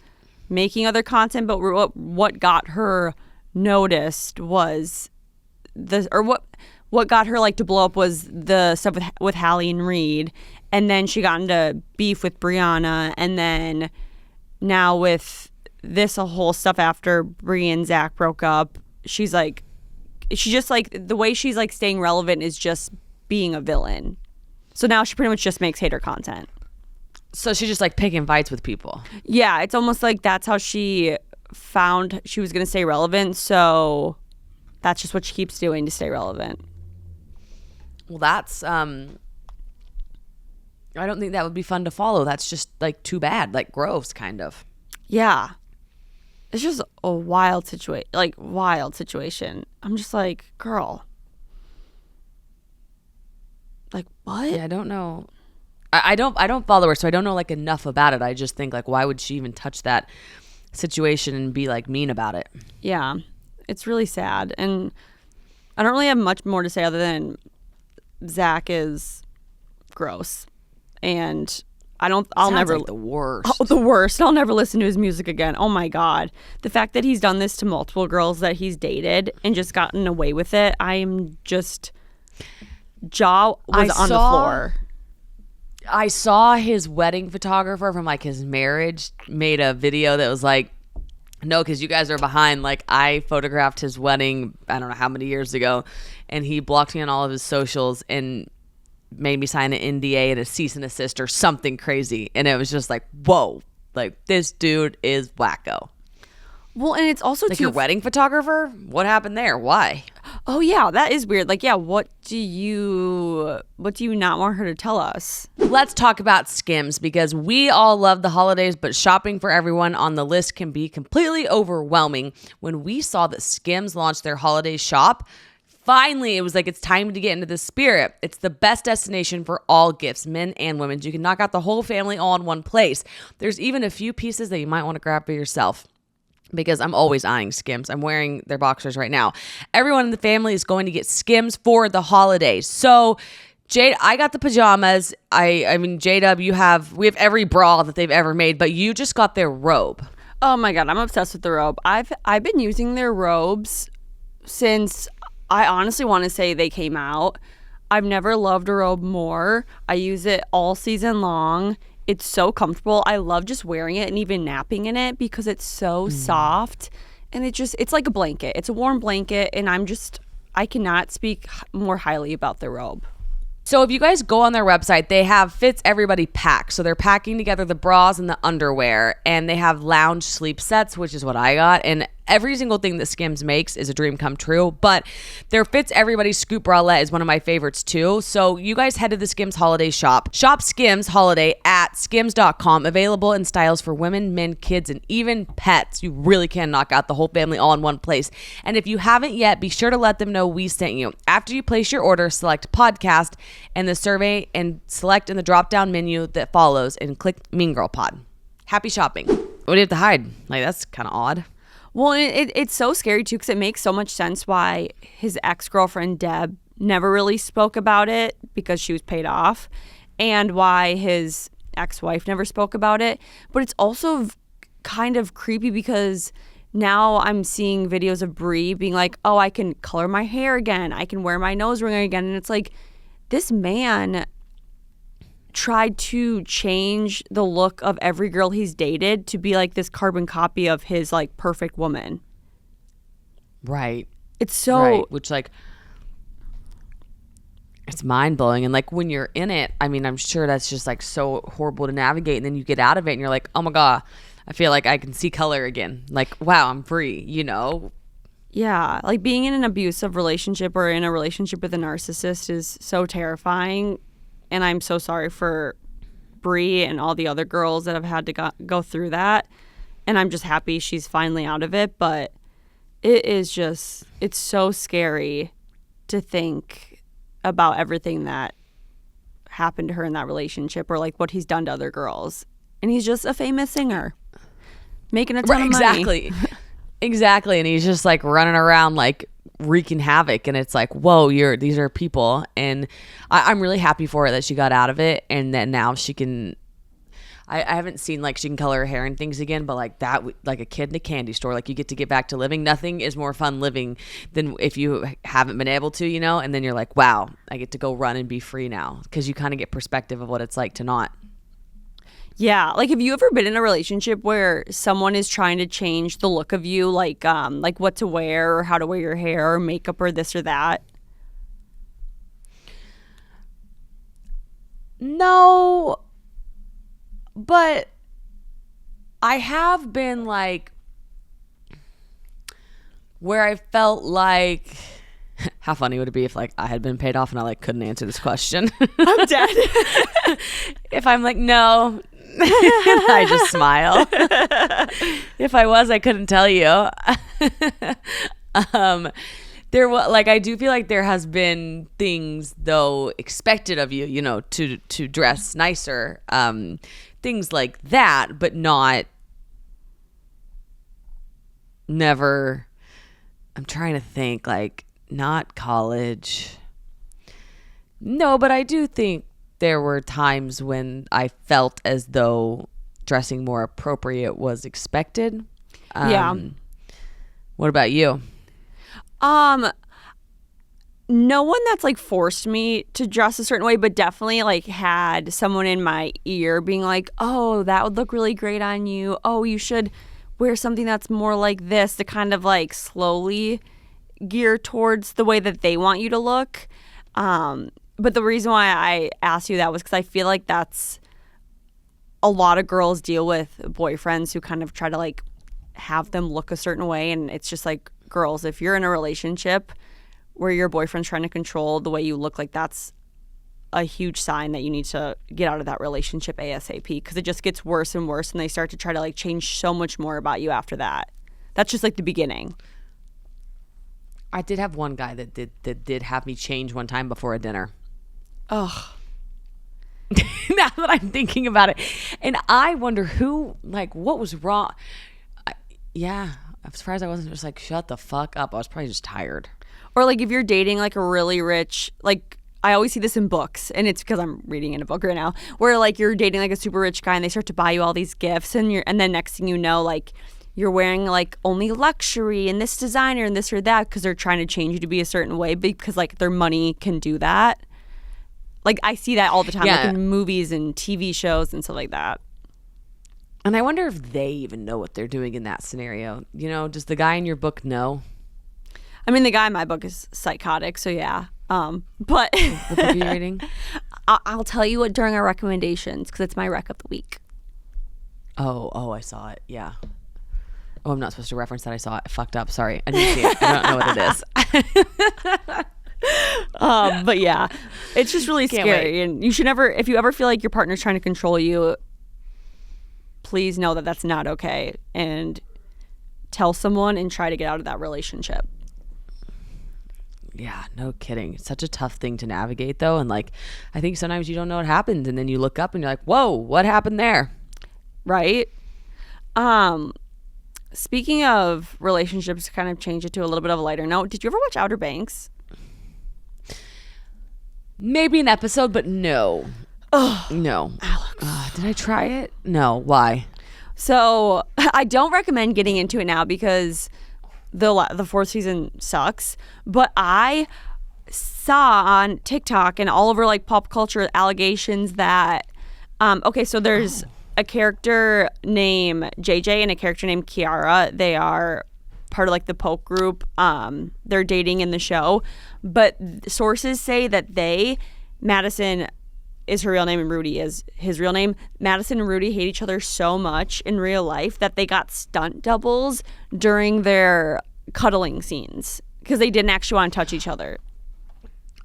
making other content, but what got her noticed was what got her like to blow up was the stuff with Hallie and Reed, and then she got into beef with Brianna, and then now with this whole stuff after Bree and Zach broke up, she's just like the way she's like staying relevant is just being a villain. So now she pretty much just makes hater content. So she just like picking fights with people. Yeah, it's almost like that's how she found she was going to stay relevant. So that's just what she keeps doing to stay relevant. Well, that's I don't think that would be fun to follow. That's just like too bad, like gross kind of. Yeah. It's just a wild situation. I'm just like, girl. Like, what? Yeah, I don't know. I don't follow her, so I don't know like enough about it. I just think like, why would she even touch that situation and be like mean about it? Yeah, it's really sad, and I don't really have much more to say other than Zach is gross, and I'll never like the worst. Oh, the worst. I'll never listen to his music again. Oh my God, the fact that he's done this to multiple girls that he's dated and just gotten away with it, I'm just jaw was on the floor. I saw his wedding photographer from like his marriage made a video that was like, no, because you guys are behind. Like I photographed his wedding, I don't know how many years ago, and he blocked me on all of his socials and made me sign an NDA and a cease and desist or something crazy. And it was just like, whoa, like this dude is wacko. Well, and it's also like your wedding photographer. What happened there? Why? Oh yeah, that is weird. Like, yeah, what do you not want her to tell us? Let's talk about Skims, because we all love the holidays, but shopping for everyone on the list can be completely overwhelming. When we saw that Skims launched their holiday shop, finally, it was like, it's time to get into the spirit. It's the best destination for all gifts, men and women. You can knock out the whole family all in one place. There's even a few pieces that you might want to grab for yourself, because I'm always eyeing Skims. I'm wearing their boxers right now. Everyone in the family is going to get Skims for the holidays. So, Jade, I got the pajamas. I mean, JW, we have every bra that they've ever made, but you just got their robe. Oh my God, I'm obsessed with the robe. I've been using their robes since I honestly want to say they came out. I've never loved a robe more. I use it all season long. It's so comfortable. I love just wearing it and even napping in it because it's so soft, and it's like a blanket. It's a warm blanket, and I cannot speak more highly about the robe. So if you guys go on their website, they have Fits Everybody Pack. So they're packing together the bras and the underwear, and they have lounge sleep sets, which is what I got. And every single thing that Skims makes is a dream come true. But their Fits Everybody Scoop Bralette is one of my favorites too. So you guys head to the Skims holiday shop. Shop Skims holiday at skims.com. Available in styles for women, men, kids, and even pets. You really can knock out the whole family all in one place. And if you haven't yet, be sure to let them know we sent you. After you place your order, select podcast and the survey, and select in the drop-down menu that follows and click Mean Girl Pod. Happy shopping. What do you have to hide? Like, that's kind of odd. Well, it's so scary too, because it makes so much sense why his ex-girlfriend Deb never really spoke about it because she was paid off, and why his ex-wife never spoke about it. But it's also kind of creepy because now I'm seeing videos of Brie being like, oh, I can color my hair again. I can wear my nose ring again. And it's like, this man tried to change the look of every girl he's dated to be like this carbon copy of his like perfect woman. Right. It's so... Right. Which like... It's mind-blowing. And like when you're in it, I mean, I'm sure that's just like so horrible to navigate, and then you get out of it and you're like, oh my God, I feel like I can see color again. Like, wow, I'm free, you know? Yeah, like being in an abusive relationship or in a relationship with a narcissist is so terrifying, and I'm so sorry for Brie and all the other girls that have had to go through that, and I'm just happy she's finally out of it, but it's so scary to think about everything that happened to her in that relationship, or like what he's done to other girls, and he's just a famous singer making a ton of money. Exactly. And he's just like running around like wreaking havoc, and it's like, whoa, these are people, and I'm really happy for her that she got out of it, and that now she can. I haven't seen like she can color her hair and things again, but like that, like a kid in a candy store, like you get back to living. Nothing is more fun living than if you haven't been able to, and then you're like, wow, I get to go run and be free now, because you kind of get perspective of what it's like to not. Yeah, like have you ever been in a relationship where someone is trying to change the look of you, like what to wear or how to wear your hair or makeup or this or that? No, but I have been like where I felt like, how funny would it be if like I had been paid off and I like couldn't answer this question? I'm dead. If I'm like, no, I just smile. If I was, I couldn't tell you. There was like, I do feel like there has been things though expected of you, to dress nicer, things like that, but never. I'm trying to think, like, not college. No, but I do think there were times when I felt as though dressing more appropriate was expected. Yeah. What about you? No one that's like forced me to dress a certain way, but definitely like had someone in my ear being like, oh, that would look really great on you. Oh, you should wear something that's more like this, to kind of like slowly gear towards the way that they want you to look. But the reason why I asked you that was because I feel like that's a lot of girls deal with boyfriends who kind of try to like have them look a certain way. And it's just like, girls, if you're in a relationship where your boyfriend's trying to control the way you look, like that's a huge sign that you need to get out of that relationship ASAP, because it just gets worse and worse, and they start to try to like change so much more about you after that. That's just like the beginning. I did have one guy that did have me change one time before a dinner. Ugh. Now that I'm thinking about it, and I wonder what was wrong. I'm surprised I wasn't just like, shut the fuck up. I was probably just tired. Or like if you're dating like a really rich, like I always see this in books, and it's because I'm reading in a book right now, where like you're dating like a super rich guy and they start to buy you all these gifts, and then next thing you know, like you're wearing like only luxury and this designer and this or that, because they're trying to change you to be a certain way because like their money can do that. Like I see that all the time, like in movies and TV shows and stuff like that. And I wonder if they even know what they're doing in that scenario. Does the guy in your book know? I mean, the guy in my book is psychotic, so yeah. But what book are you reading? I'll tell you what during our recommendations, because it's my rec of the week. Oh, I saw it. Yeah. Oh, I'm not supposed to reference that. I saw it. I fucked up. Sorry. I didn't see it. I don't know what it is. But yeah, it's just really scary. And you should never, if you ever feel like your partner's trying to control you, please know that that's not okay, and tell someone and try to get out of that relationship. Yeah, no kidding. It's such a tough thing to navigate though. And like, I think sometimes you don't know what happened, and then you look up and you're like, whoa, what happened there? Right? Speaking of relationships, to kind of change it to a little bit of a lighter note, did you ever watch Outer Banks? Maybe an episode, but no. Oh, no. Alex. Did I try it? No. Why? So I don't recommend getting into it now because the fourth season sucks. But I saw on TikTok and all over like pop culture allegations that so there's a character named JJ and a character named Kiara. They are part of like the Poke group. They're dating in the show, but sources say that Madison is her real name and Rudy is his real name. Madison and Rudy hate each other so much in real life that they got stunt doubles during their cuddling scenes because they didn't actually want to touch each other.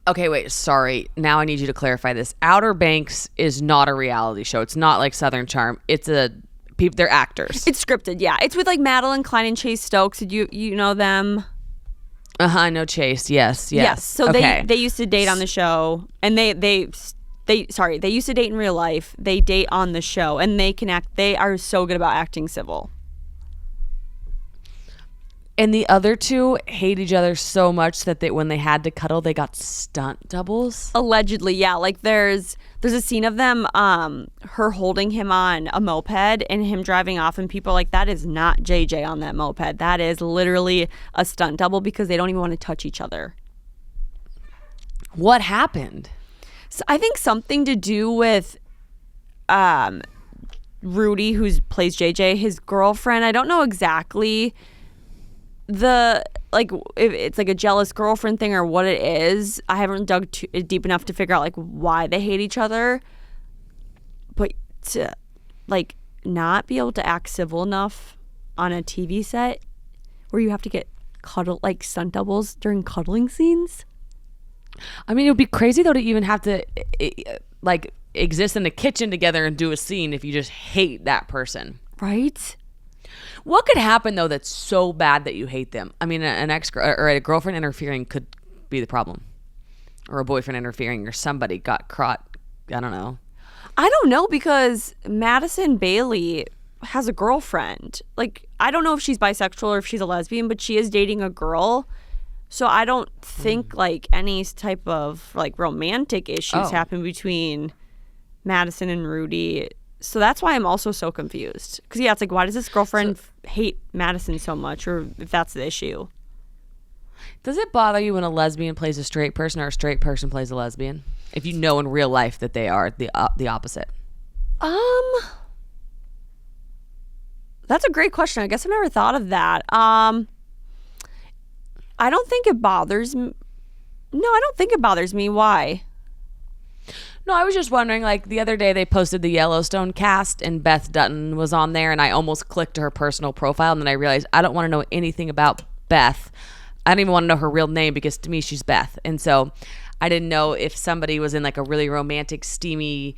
Okay, wait, sorry. Now I need you to clarify this. Outer Banks is not a reality show. It's not like Southern Charm. They're actors. It's scripted, yeah. It's with like Madeline Klein and Chase Stokes. Did you know them? I know Chase. Yes. So okay. they used to date on the show, and they used to date in real life. They date on the show, and they can act. They are so good about acting civil. And the other two hate each other so much that when they had to cuddle, they got stunt doubles. Allegedly, yeah. Like there's a scene of them, her holding him on a moped and him driving off, and people are like, that is not JJ on that moped. That is literally a stunt double because they don't even want to touch each other. What happened? So I think something to do with Rudy, who plays JJ, his girlfriend. I don't know exactly if it's like a jealous girlfriend thing or what it is. I haven't dug deep enough to figure out like why they hate each other, but to like not be able to act civil enough on a TV set where you have to get like stunt doubles during cuddling scenes. I mean, it would be crazy though to even have to like exist in the kitchen together and do a scene if you just hate that person, right? What could happen though that's so bad that you hate them? I mean, an ex or a girlfriend interfering could be the problem, or a boyfriend interfering, or somebody got caught. I don't know. I don't know, because Madison Bailey has a girlfriend. Like, I don't know if she's bisexual or if she's a lesbian, but she is dating a girl. So I don't think like any type of like romantic issues happen between Madison and Rudy. So that's why I'm also so confused. Because, yeah, it's like, why does this girlfriend hate Madison so much, or if that's the issue? Does it bother you when a lesbian plays a straight person or a straight person plays a lesbian? If you know in real life that they are the opposite. That's a great question. I guess I've never thought of that. I don't think it bothers me. No, I don't think it bothers me. Why? No, I was just wondering, like, the other day they posted the Yellowstone cast and Beth Dutton was on there, and I almost clicked to her personal profile, and then I realized I don't want to know anything about Beth. I don't even want to know her real name, because to me she's Beth. And so I didn't know if somebody was in like a really romantic, steamy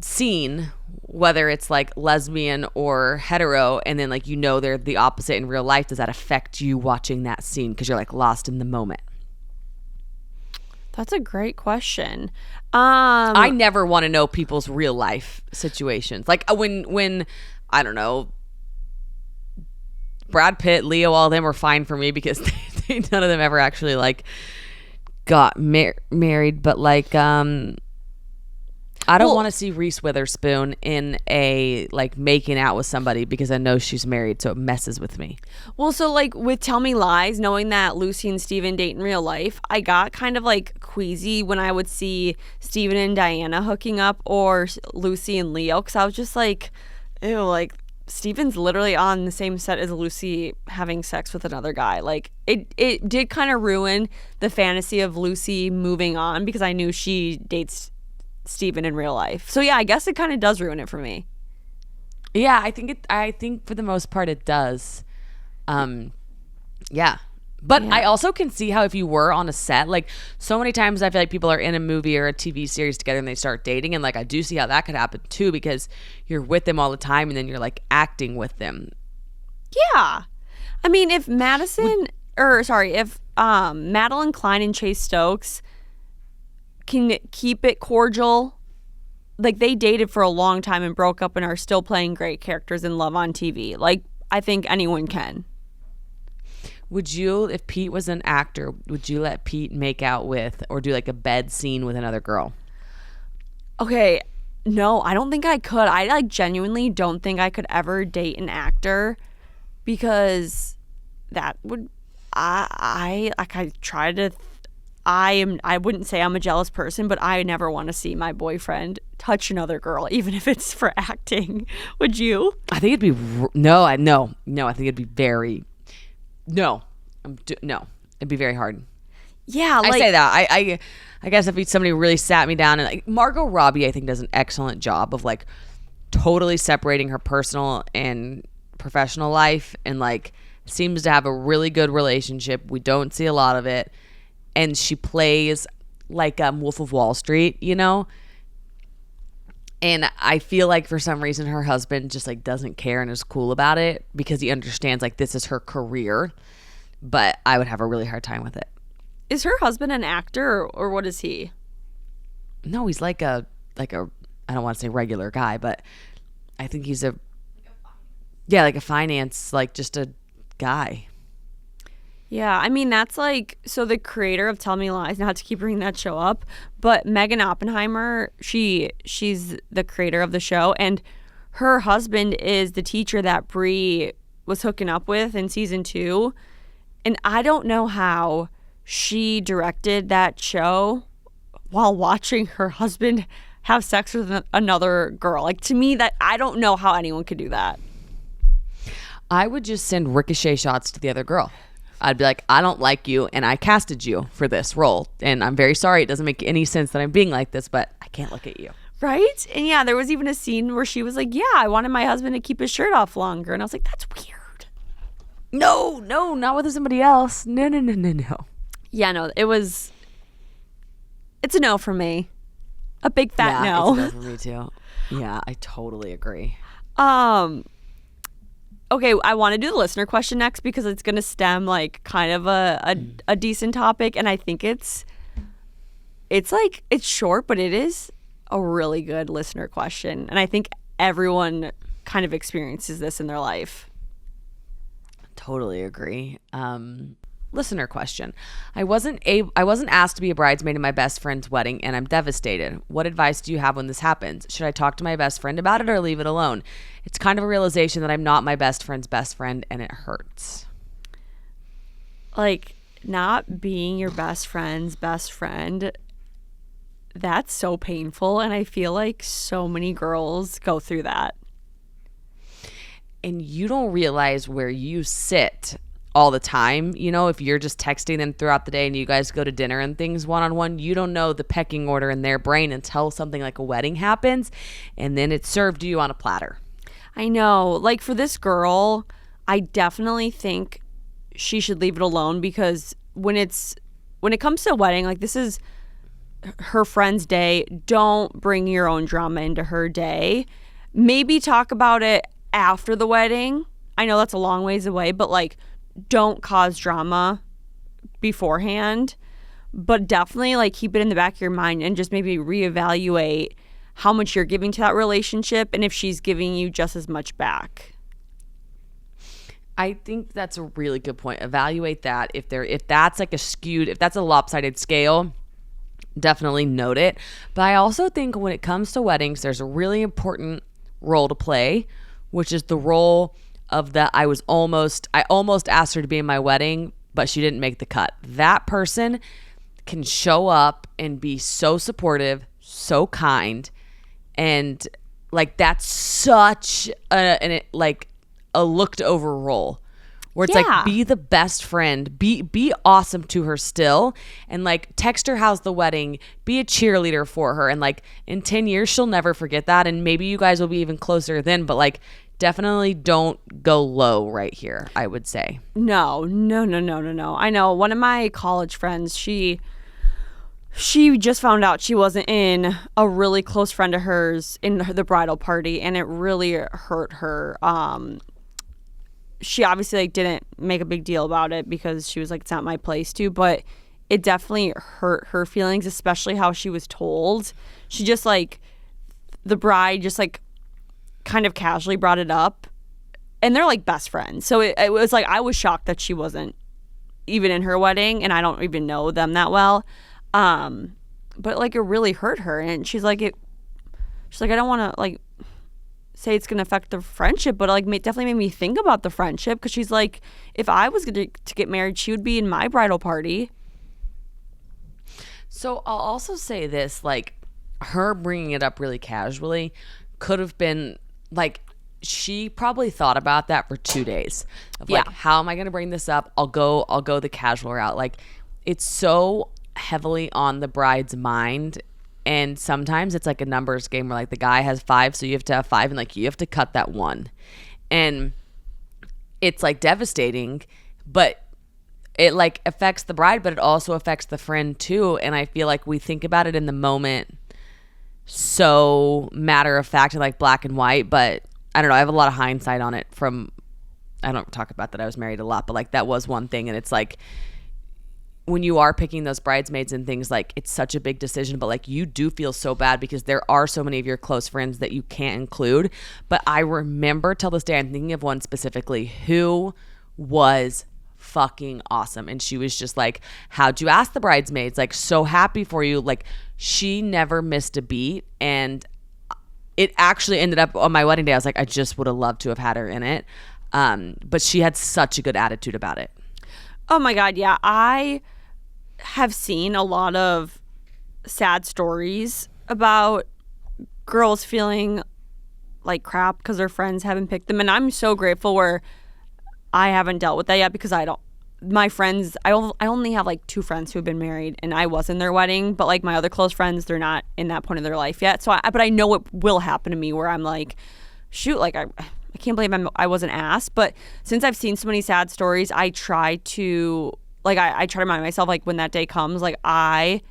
scene, whether it's like lesbian or hetero, and then like they're the opposite in real life. Does that affect you watching that scene because you're like lost in the moment? That's a great question. I never want to know people's real life situations. Like when I don't know, Brad Pitt, Leo, all of them were fine for me because none of them ever actually like got married. But like I don't want to see Reese Witherspoon in a like making out with somebody because I know she's married, so it messes with me. Well, so like with Tell Me Lies, knowing that Lucy and Steven date in real life, I got kind of like queasy when I would see Steven and Diana hooking up or Lucy and Leo, because I was just like, ew, like Steven's literally on the same set as Lucy having sex with another guy. Like it did kind of ruin the fantasy of Lucy moving on, because I knew she dates Steven in real life. So yeah, I guess it kind of does ruin it for me. Yeah, I think for the most part it does. Yeah. But I also can see how if you were on a set, like so many times I feel like people are in a movie or a TV series together and they start dating, and like I do see how that could happen too, because you're with them all the time and then you're like acting with them. Yeah. I mean, if Madeline Klein and Chase Stokes can keep it cordial, like they dated for a long time and broke up and are still playing great characters in love on TV. Like I think anyone can. Would you, if Pete was an actor, would you let Pete make out with or do like a bed scene with another girl? Okay, no, I don't think I could. I like genuinely don't think I could ever date an actor, because that would I wouldn't say I'm a jealous person, but I never want to see my boyfriend touch another girl, even if it's for acting. Would you? I think it'd be no. I think it'd be very no. It'd be very hard. Yeah, like, I say that. I guess if somebody really sat me down and like Margot Robbie, I think does an excellent job of like totally separating her personal and professional life, and like seems to have a really good relationship. We don't see a lot of it. And she plays like Wolf of Wall Street, you know? And I feel like for some reason her husband just like doesn't care and is cool about it because he understands like this is her career. But I would have a really hard time with it. Is her husband an actor, or what is he? No, he's like a I don't want to say regular guy, but I think he's Yeah, like a finance, like just a guy. Yeah, I mean, that's like, so the creator of Tell Me Lies, not to keep bringing that show up, but Megan Oppenheimer, she's the creator of the show, and her husband is the teacher that Bree was hooking up with in season 2. And I don't know how she directed that show while watching her husband have sex with another girl. Like, to me, that I don't know how anyone could do that. I would just send ricochet shots to the other girl. I'd be like, I don't like you, and I casted you for this role. And I'm very sorry. It doesn't make any sense that I'm being like this, but I can't look at you. Right? And yeah, there was even a scene where she was like, yeah, I wanted my husband to keep his shirt off longer. And I was like, that's weird. No, not with somebody else. No. Yeah, no, it's a no for me. A big fat no. It's a no for me too. Yeah, I totally agree. Okay, I want to do the listener question next because it's going to stem like kind of a decent topic, and I think it's short, but it is a really good listener question, and I think everyone kind of experiences this in their life. Totally agree. Listener question. I wasn't asked to be a bridesmaid in my best friend's wedding, and I'm devastated. What advice do you have when this happens? Should I talk to my best friend about it or leave it alone? It's kind of a realization that I'm not my best friend's best friend, and it hurts. Like, not being your best friend's best friend, that's so painful, and I feel like so many girls go through that. And you don't realize where you sit all the time. You know, if you're just texting them throughout the day and you guys go to dinner and things one-on-one, you don't know the pecking order in their brain until something like a wedding happens, and then it's served to you on a platter. I know. Like, for this girl, I definitely think she should leave it alone, because when it comes to a wedding, like, this is her friend's day. Don't bring your own drama into her day. Maybe talk about it after the wedding. I know that's a long ways away, but like, don't cause drama beforehand, but definitely like keep it in the back of your mind and just maybe reevaluate how much you're giving to that relationship and if she's giving you just as much back. I think that's a really good point. Evaluate that. If that's like if that's a lopsided scale, definitely note it. But I also think when it comes to weddings, there's a really important role to play, which is the role of that I almost asked her to be in my wedding, but she didn't make the cut. That person can show up and be so supportive, so kind, and like that's such a looked over role where it's like, be the best friend, be awesome to her still, and like text her how's the wedding, be a cheerleader for her, and like in 10 years she'll never forget that, and maybe you guys will be even closer then, but like definitely don't go low right here, I would say. No. I know one of my college friends, she just found out she wasn't in a really close friend of hers in the bridal party, and it really hurt her. She obviously like didn't make a big deal about it because she was like, it's not my place to, but it definitely hurt her feelings, especially how she was told. She just like, the bride just like kind of casually brought it up, and they're like best friends. So it was like, I was shocked that she wasn't even in her wedding, and I don't even know them that well. But like it really hurt her, and she's like, I don't want to like say it's gonna affect the friendship, but like definitely made me think about the friendship, because she's like, if I was to get married, she would be in my bridal party. So I'll also say this, like her bringing it up really casually could have been like, she probably thought about that for 2 days of like, how am I going to bring this up? I'll go the casual route. Like, it's so heavily on the bride's mind, and sometimes it's like a numbers game where like the guy has 5, so you have to have 5, and like you have to cut that 1, and it's like devastating, but it like affects the bride, but it also affects the friend too. And I feel like we think about it in the moment so matter of fact and like black and white, but I don't know, I have a lot of hindsight on it from, I don't talk about that I was married a lot, but like that was one thing. And it's like, when you are picking those bridesmaids and things, like it's such a big decision, but like you do feel so bad because there are so many of your close friends that you can't include. But I remember till this day, I'm thinking of one specifically who was fucking awesome. And she was just like, how'd you ask the bridesmaids? Like, so happy for you. Like, she never missed a beat. And it actually ended up on my wedding day. I was like, I just would have loved to have had her in it. But she had such a good attitude about it. Oh my God, yeah. I have seen a lot of sad stories about girls feeling like crap because their friends haven't picked them. And I'm so grateful where I haven't dealt with that yet because my friends, I only have like 2 friends who have been married and I was in their wedding, but like my other close friends, they're not in that point of their life yet. So but I know it will happen to me where I'm like, shoot, like I can't believe I wasn't asked. But since I've seen so many sad stories, I try to I try to remind myself, like when that day comes, like I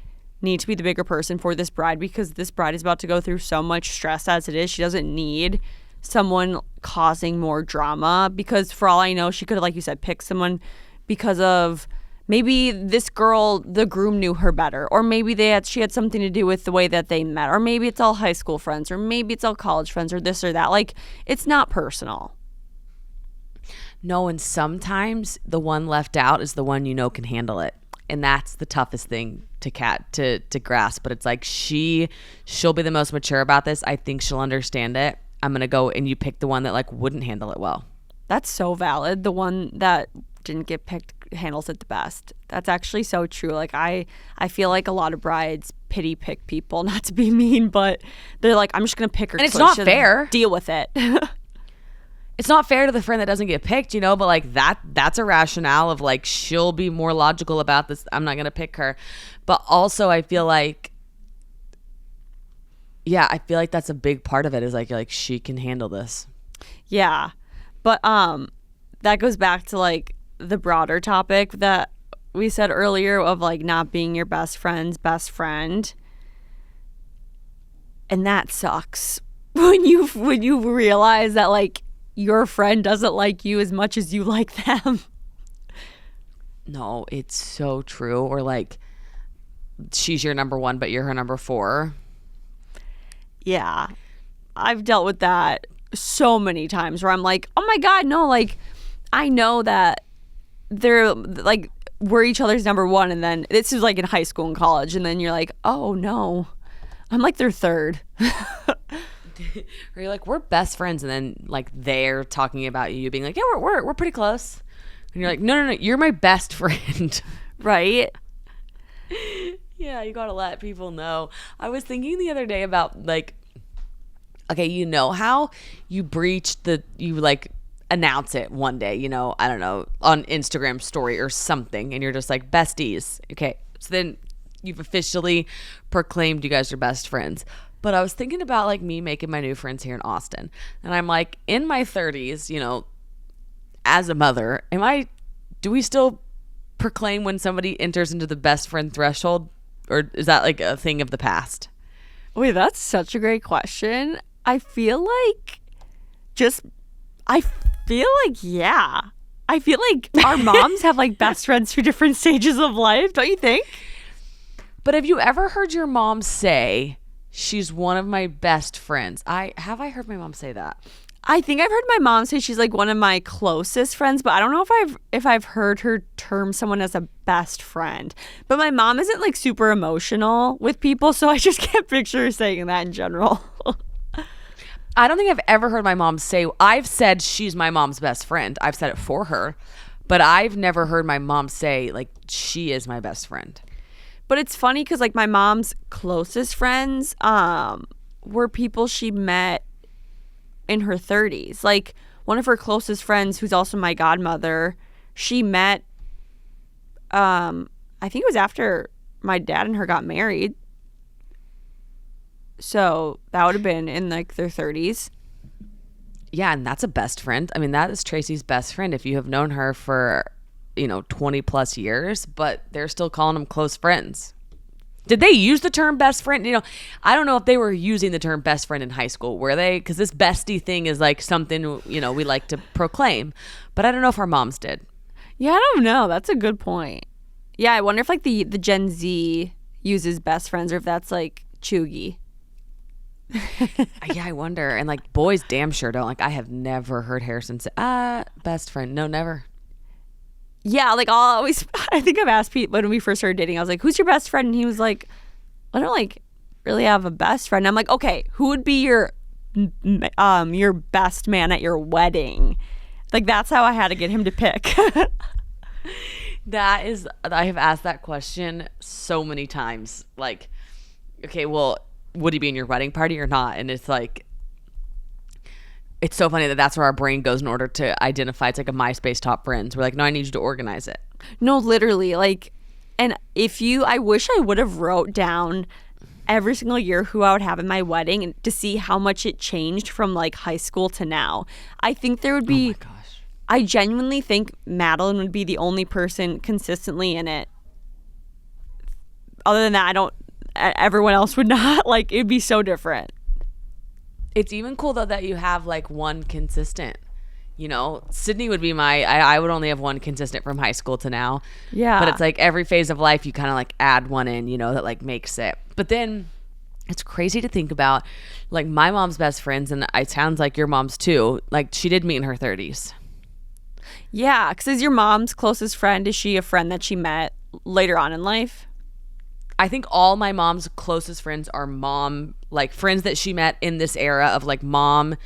need to be the bigger person for this bride because this bride is about to go through so much stress as it is. She doesn't need someone causing more drama because for all I know, she could have, like you said, picked someone because of maybe this girl, the groom knew her better, or maybe she had something to do with the way that they met, or maybe it's all high school friends, or maybe it's all college friends, or this or that. Like, it's not personal. No, and sometimes the one left out is the one you know can handle it. And that's the toughest thing to grasp. But it's like she'll be the most mature about this. I think she'll understand it. I'm going to go, and you pick the one that like wouldn't handle it well. That's so valid. The one that didn't get picked handles it the best. That's actually so true. Like I feel like a lot of brides pity pick people, not to be mean, but they're like, I'm just going to pick her. And it's not fair. Deal with it. It's not fair to the friend that doesn't get picked, you know, but like that's a rationale of like, she'll be more logical about this. I'm not going to pick her. But also I feel like, that's a big part of it is like she can handle this. Yeah. But that goes back to like the broader topic that we said earlier of like not being your best friend's best friend. And that sucks when you realize that like your friend doesn't like you as much as you like them. No, it's so true. Or like she's your number 1, but you're her number 4. Yeah. I've dealt with that so many times where I'm like, oh my God, no, like I know that they're like we're each other's number 1, and then this is like in high school and college, and then you're like, oh no, I'm like their 3rd. Or you're like, we're best friends, and then like they're talking about you being like, yeah, we're pretty close, and you're like, no, you're my best friend. Right? Yeah, you gotta let people know. I was thinking the other day about like, okay, you know how you like announce it one day, you know, I don't know, on Instagram story or something, and you're just like, besties. Okay, so then you've officially proclaimed you guys are best friends. But I was thinking about like me making my new friends here in Austin, and I'm like, in my 30s, you know, as a mother, do we still proclaim when somebody enters into the best friend threshold, or is that like a thing of the past? Wait, that's such a great question. I feel like yeah. I feel like our moms have like best friends for different stages of life, don't you think? But have you ever heard your mom say, she's one of my best friends? I heard my mom say that. I think I've heard my mom say she's like one of my closest friends, but I don't know if I've heard her term someone as a best friend. But my mom isn't like super emotional with people, so I just can't picture her saying that in general. I don't think I've ever heard my mom say, I've said she's my mom's best friend. I've said it for her, but I've never heard my mom say like she is my best friend. But it's funny because like my mom's closest friends were people she met in her 30s. Like one of her closest friends, who's also my godmother, she met, I think it was after my dad and her got married. So that would have been in like their 30s. Yeah, and that's a best friend. I mean, that is Tracy's best friend if you have known her for, 20 plus years, but they're still calling them close friends. Did they use the term best friend? I don't know if they were using the term best friend in high school. Were they? Because this bestie thing is like something, we like to proclaim. But I don't know if our moms did. Yeah, I don't know. That's a good point. Yeah, I wonder if like the Gen Z uses best friends or if that's like chuggy. Yeah, I wonder. And like boys damn sure don't. Like I have never heard Harrison say, best friend. No, never. Yeah, like I think I've asked Pete when we first started dating, I was like, who's your best friend? And he was like, I don't like really have a best friend. I'm like, okay, who would be your best man at your wedding? Like that's how I had to get him to pick. I have asked that question so many times. Like, okay, well, would he be in your wedding party or not? And it's like, it's so funny that's where our brain goes in order to identify. It's like a MySpace top friends. We're like, no, I need you to organize it. No, literally. Like, and I wish I would have wrote down every single year who I would have in my wedding and to see how much it changed from like high school to now. I think there would be, oh my gosh. I genuinely think Madeline would be the only person consistently in it. Other than that, everyone else would not. Like, it'd be so different. It's even cool though that you have like one consistent. You know, Sydney would be I would only have one consistent from high school to now. Yeah. But it's like every phase of life you kind of like add one in, you know, that like makes it. But then it's crazy to think about like my mom's best friends, and it sounds like your mom's too. Like she did meet in her 30s. Yeah, because is your mom's closest friend, is she a friend that she met later on in life? I think all my mom's closest friends are like friends that she met in this era of like mom,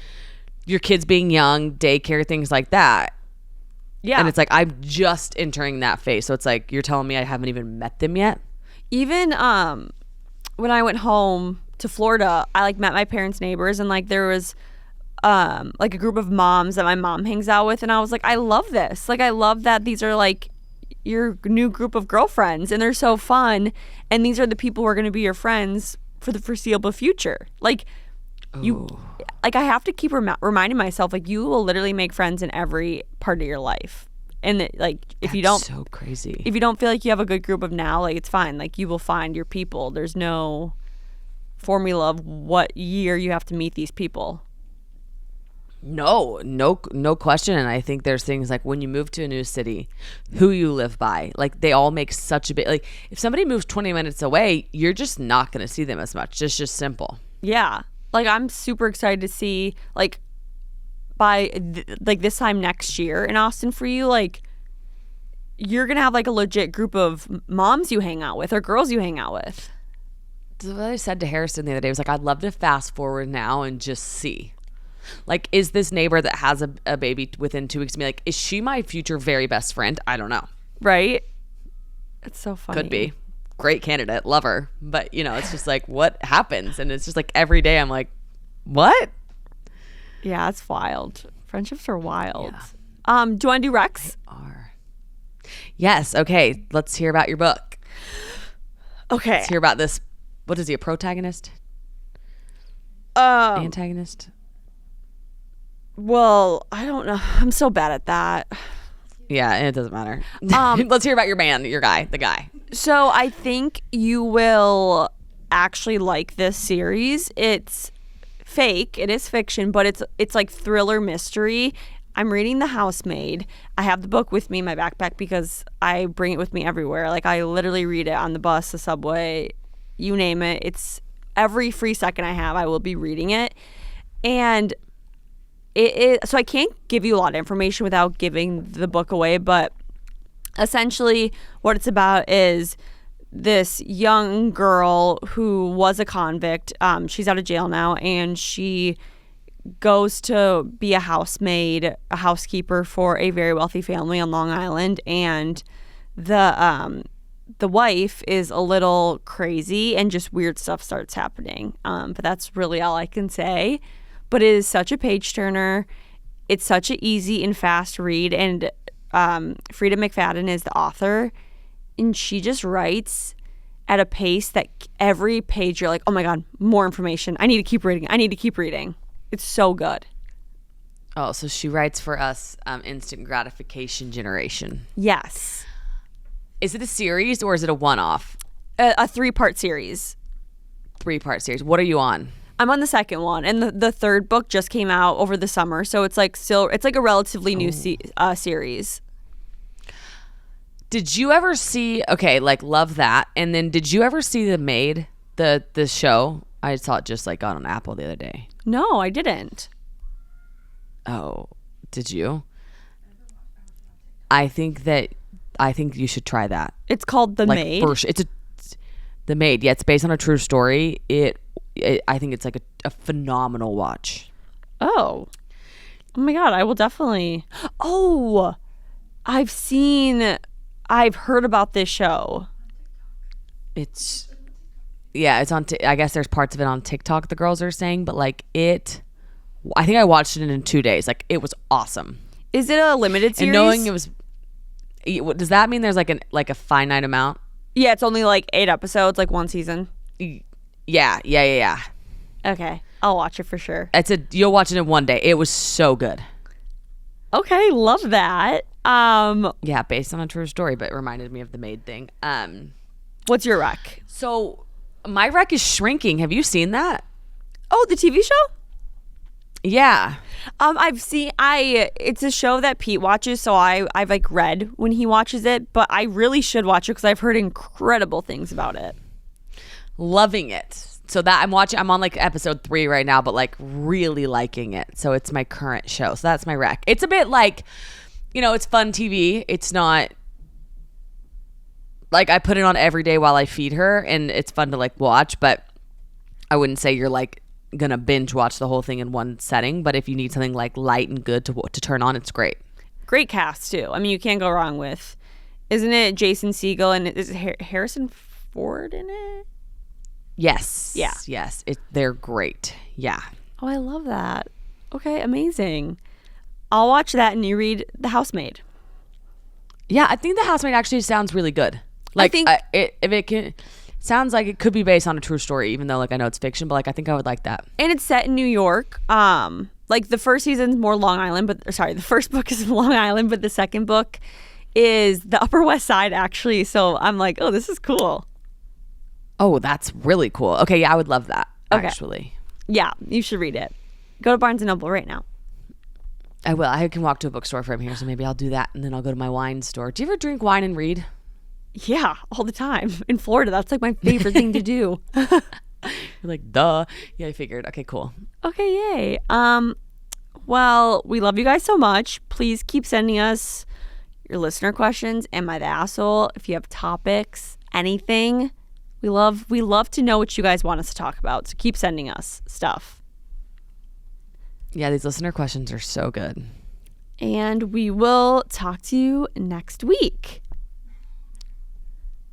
your kids being young, daycare, things like that. Yeah. And it's like, I'm just entering that phase. So it's like, you're telling me I haven't even met them yet? Even when I went home to Florida, I like met my parents' neighbors, and like there was like a group of moms that my mom hangs out with. And I was like, I love this. Like, I love that these are like your new group of girlfriends and they're so fun. And these are the people who are going to be your friends for the foreseeable future. Like, I have to keep reminding myself, like, you will literally make friends in every part of your life. And like, if you don't, so crazy. If you don't feel like you have a good group of now, like, it's fine. Like, you will find your people. There's no formula of what year you have to meet these people. No question. And I think there's things like when you move to a new city, who you live by, like they all make such a big, like if somebody moves 20 minutes away, you're just not going to see them as much. It's just simple. Yeah. Like, I'm super excited to see, like, by like this time next year in Austin for you, like, you're going to have like a legit group of moms you hang out with or girls you hang out with. That's what I said to Harrison the other day. I was like, I'd love to fast forward now and just see. Like, is this neighbor that has a baby within 2 weeks of me, like, is she my future very best friend? I don't know. Right? It's so funny. Could be. Great candidate. Love her. But, you know, it's just like, what happens? And it's just like every day I'm like, what? Yeah, it's wild. Friendships are wild. Yeah. Do you want to do Rex? They are. Yes. Okay. Let's hear about your book. Okay. Let's hear about this. What is he, a protagonist? Antagonist? Well, I don't know. I'm so bad at that. Yeah, it doesn't matter. Let's hear about your man, your guy, the guy. So I think you will actually like this series. It's fake. It is fiction, but it's like thriller mystery. I'm reading The Housemaid. I have the book with me in my backpack because I bring it with me everywhere. Like, I literally read it on the bus, the subway, you name it. It's every free second I have, I will be reading it. And so I can't give you a lot of information without giving the book away, but essentially what it's about is this young girl who was a convict. She's out of jail now, and she goes to be a housemaid, a housekeeper for a very wealthy family on Long Island, and the wife is a little crazy and just weird stuff starts happening. But that's really all I can say. But it is such a page turner. It's such an easy and fast read. And Frida McFadden is the author. And she just writes at a pace that every page you're like, oh my God, more information. I need to keep reading. I need to keep reading. It's so good. Oh, so she writes for us, instant gratification generation. Yes. Is it a series or is it a one-off? A 3-part series. 3-part series. What are you on? I'm on the second one, and the third book just came out over the summer, so it's like a relatively new series. Did you ever see? Okay, like love that. And then did you ever see The Maid, the show? I saw it just like got on Apple the other day. No, I didn't. Oh, did you? I think you should try that. It's called The Like Maid. The Maid. Yeah, it's based on a true story. I think it's like a phenomenal watch. Oh my God, I will definitely. Oh, I've heard about this show. It's on. I guess there's parts of it on TikTok. The girls are saying, but like I think I watched it in 2 days. Like it was awesome. Is it a limited series? And knowing it was, does that mean there's like a finite amount? Yeah, it's only like 8 episodes, like one season. Yeah. Okay, I'll watch it for sure. You'll watch it in 1 day. It was so good. Okay, love that. Yeah, based on a true story, but it reminded me of the Maid thing. What's your rec? So my rec is Shrinking. Have you seen that? Oh, the TV show? Yeah. It's a show that Pete watches, so I've like read when he watches it, but I really should watch it because I've heard incredible things about it. Loving it. So that I'm on like episode 3 right now, but like really liking it. So it's my current show. So that's my rec. It's a bit like, it's fun TV. It's not like I put it on every day while I feed her, and it's fun to like watch, but I wouldn't say you're like gonna binge watch the whole thing in one setting. But if you need something like light and good to turn on, it's great. Great cast too. I mean, you can't go wrong with. Isn't it Jason Segel and is it Harrison Ford in it? Yes. Yeah. Yes. They're great. Yeah. Oh, I love that. Okay, amazing. I'll watch that and you read The Housemaid. Yeah, I think The Housemaid actually sounds really good. Like, sounds like it could be based on a true story, even though like I know it's fiction, but like I think I would like that. And it's set in New York. Like the first season's more Long Island, the first book is Long Island, but the second book is the Upper West Side actually. So I'm like, oh, this is cool. Oh, that's really cool. Okay, yeah, I would love that, okay. Actually. Yeah, you should read it. Go to Barnes & Noble right now. I will. I can walk to a bookstore from here, so maybe I'll do that, and then I'll go to my wine store. Do you ever drink wine and read? Yeah, all the time. In Florida, that's like my favorite thing to do. You're like, duh. Yeah, I figured. Okay, cool. Okay, yay. Well, we love you guys so much. Please keep sending us your listener questions. Am I the asshole? If you have topics, anything. We love to know what you guys want us to talk about. So keep sending us stuff. Yeah, these listener questions are so good. And we will talk to you next week.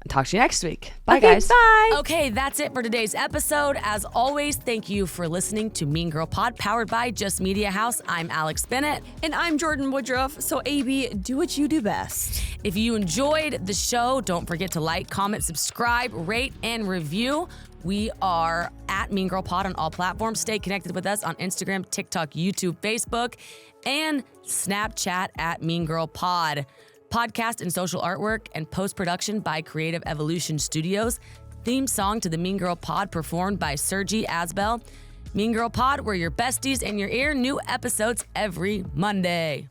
Talk to you next week. Bye, okay, guys. Bye. Okay, that's it for today's episode. As always, thank you for listening to Mean Girl Pod, powered by Just Media House. I'm Alex Bennett. And I'm Jordyn Woodruff. So, AB, do what you do best. If you enjoyed the show, don't forget to like, comment, subscribe, rate, and review. We are at Mean Girl Pod on all platforms. Stay connected with us on Instagram, TikTok, YouTube, Facebook, and Snapchat at Mean Girl Pod. Podcast and social artwork and post-production by Creative Evolution Studios. Theme song to the Mean Girl Pod performed by Sergi Asbel. Mean Girl Pod, we're your besties in your ear. New episodes every Monday.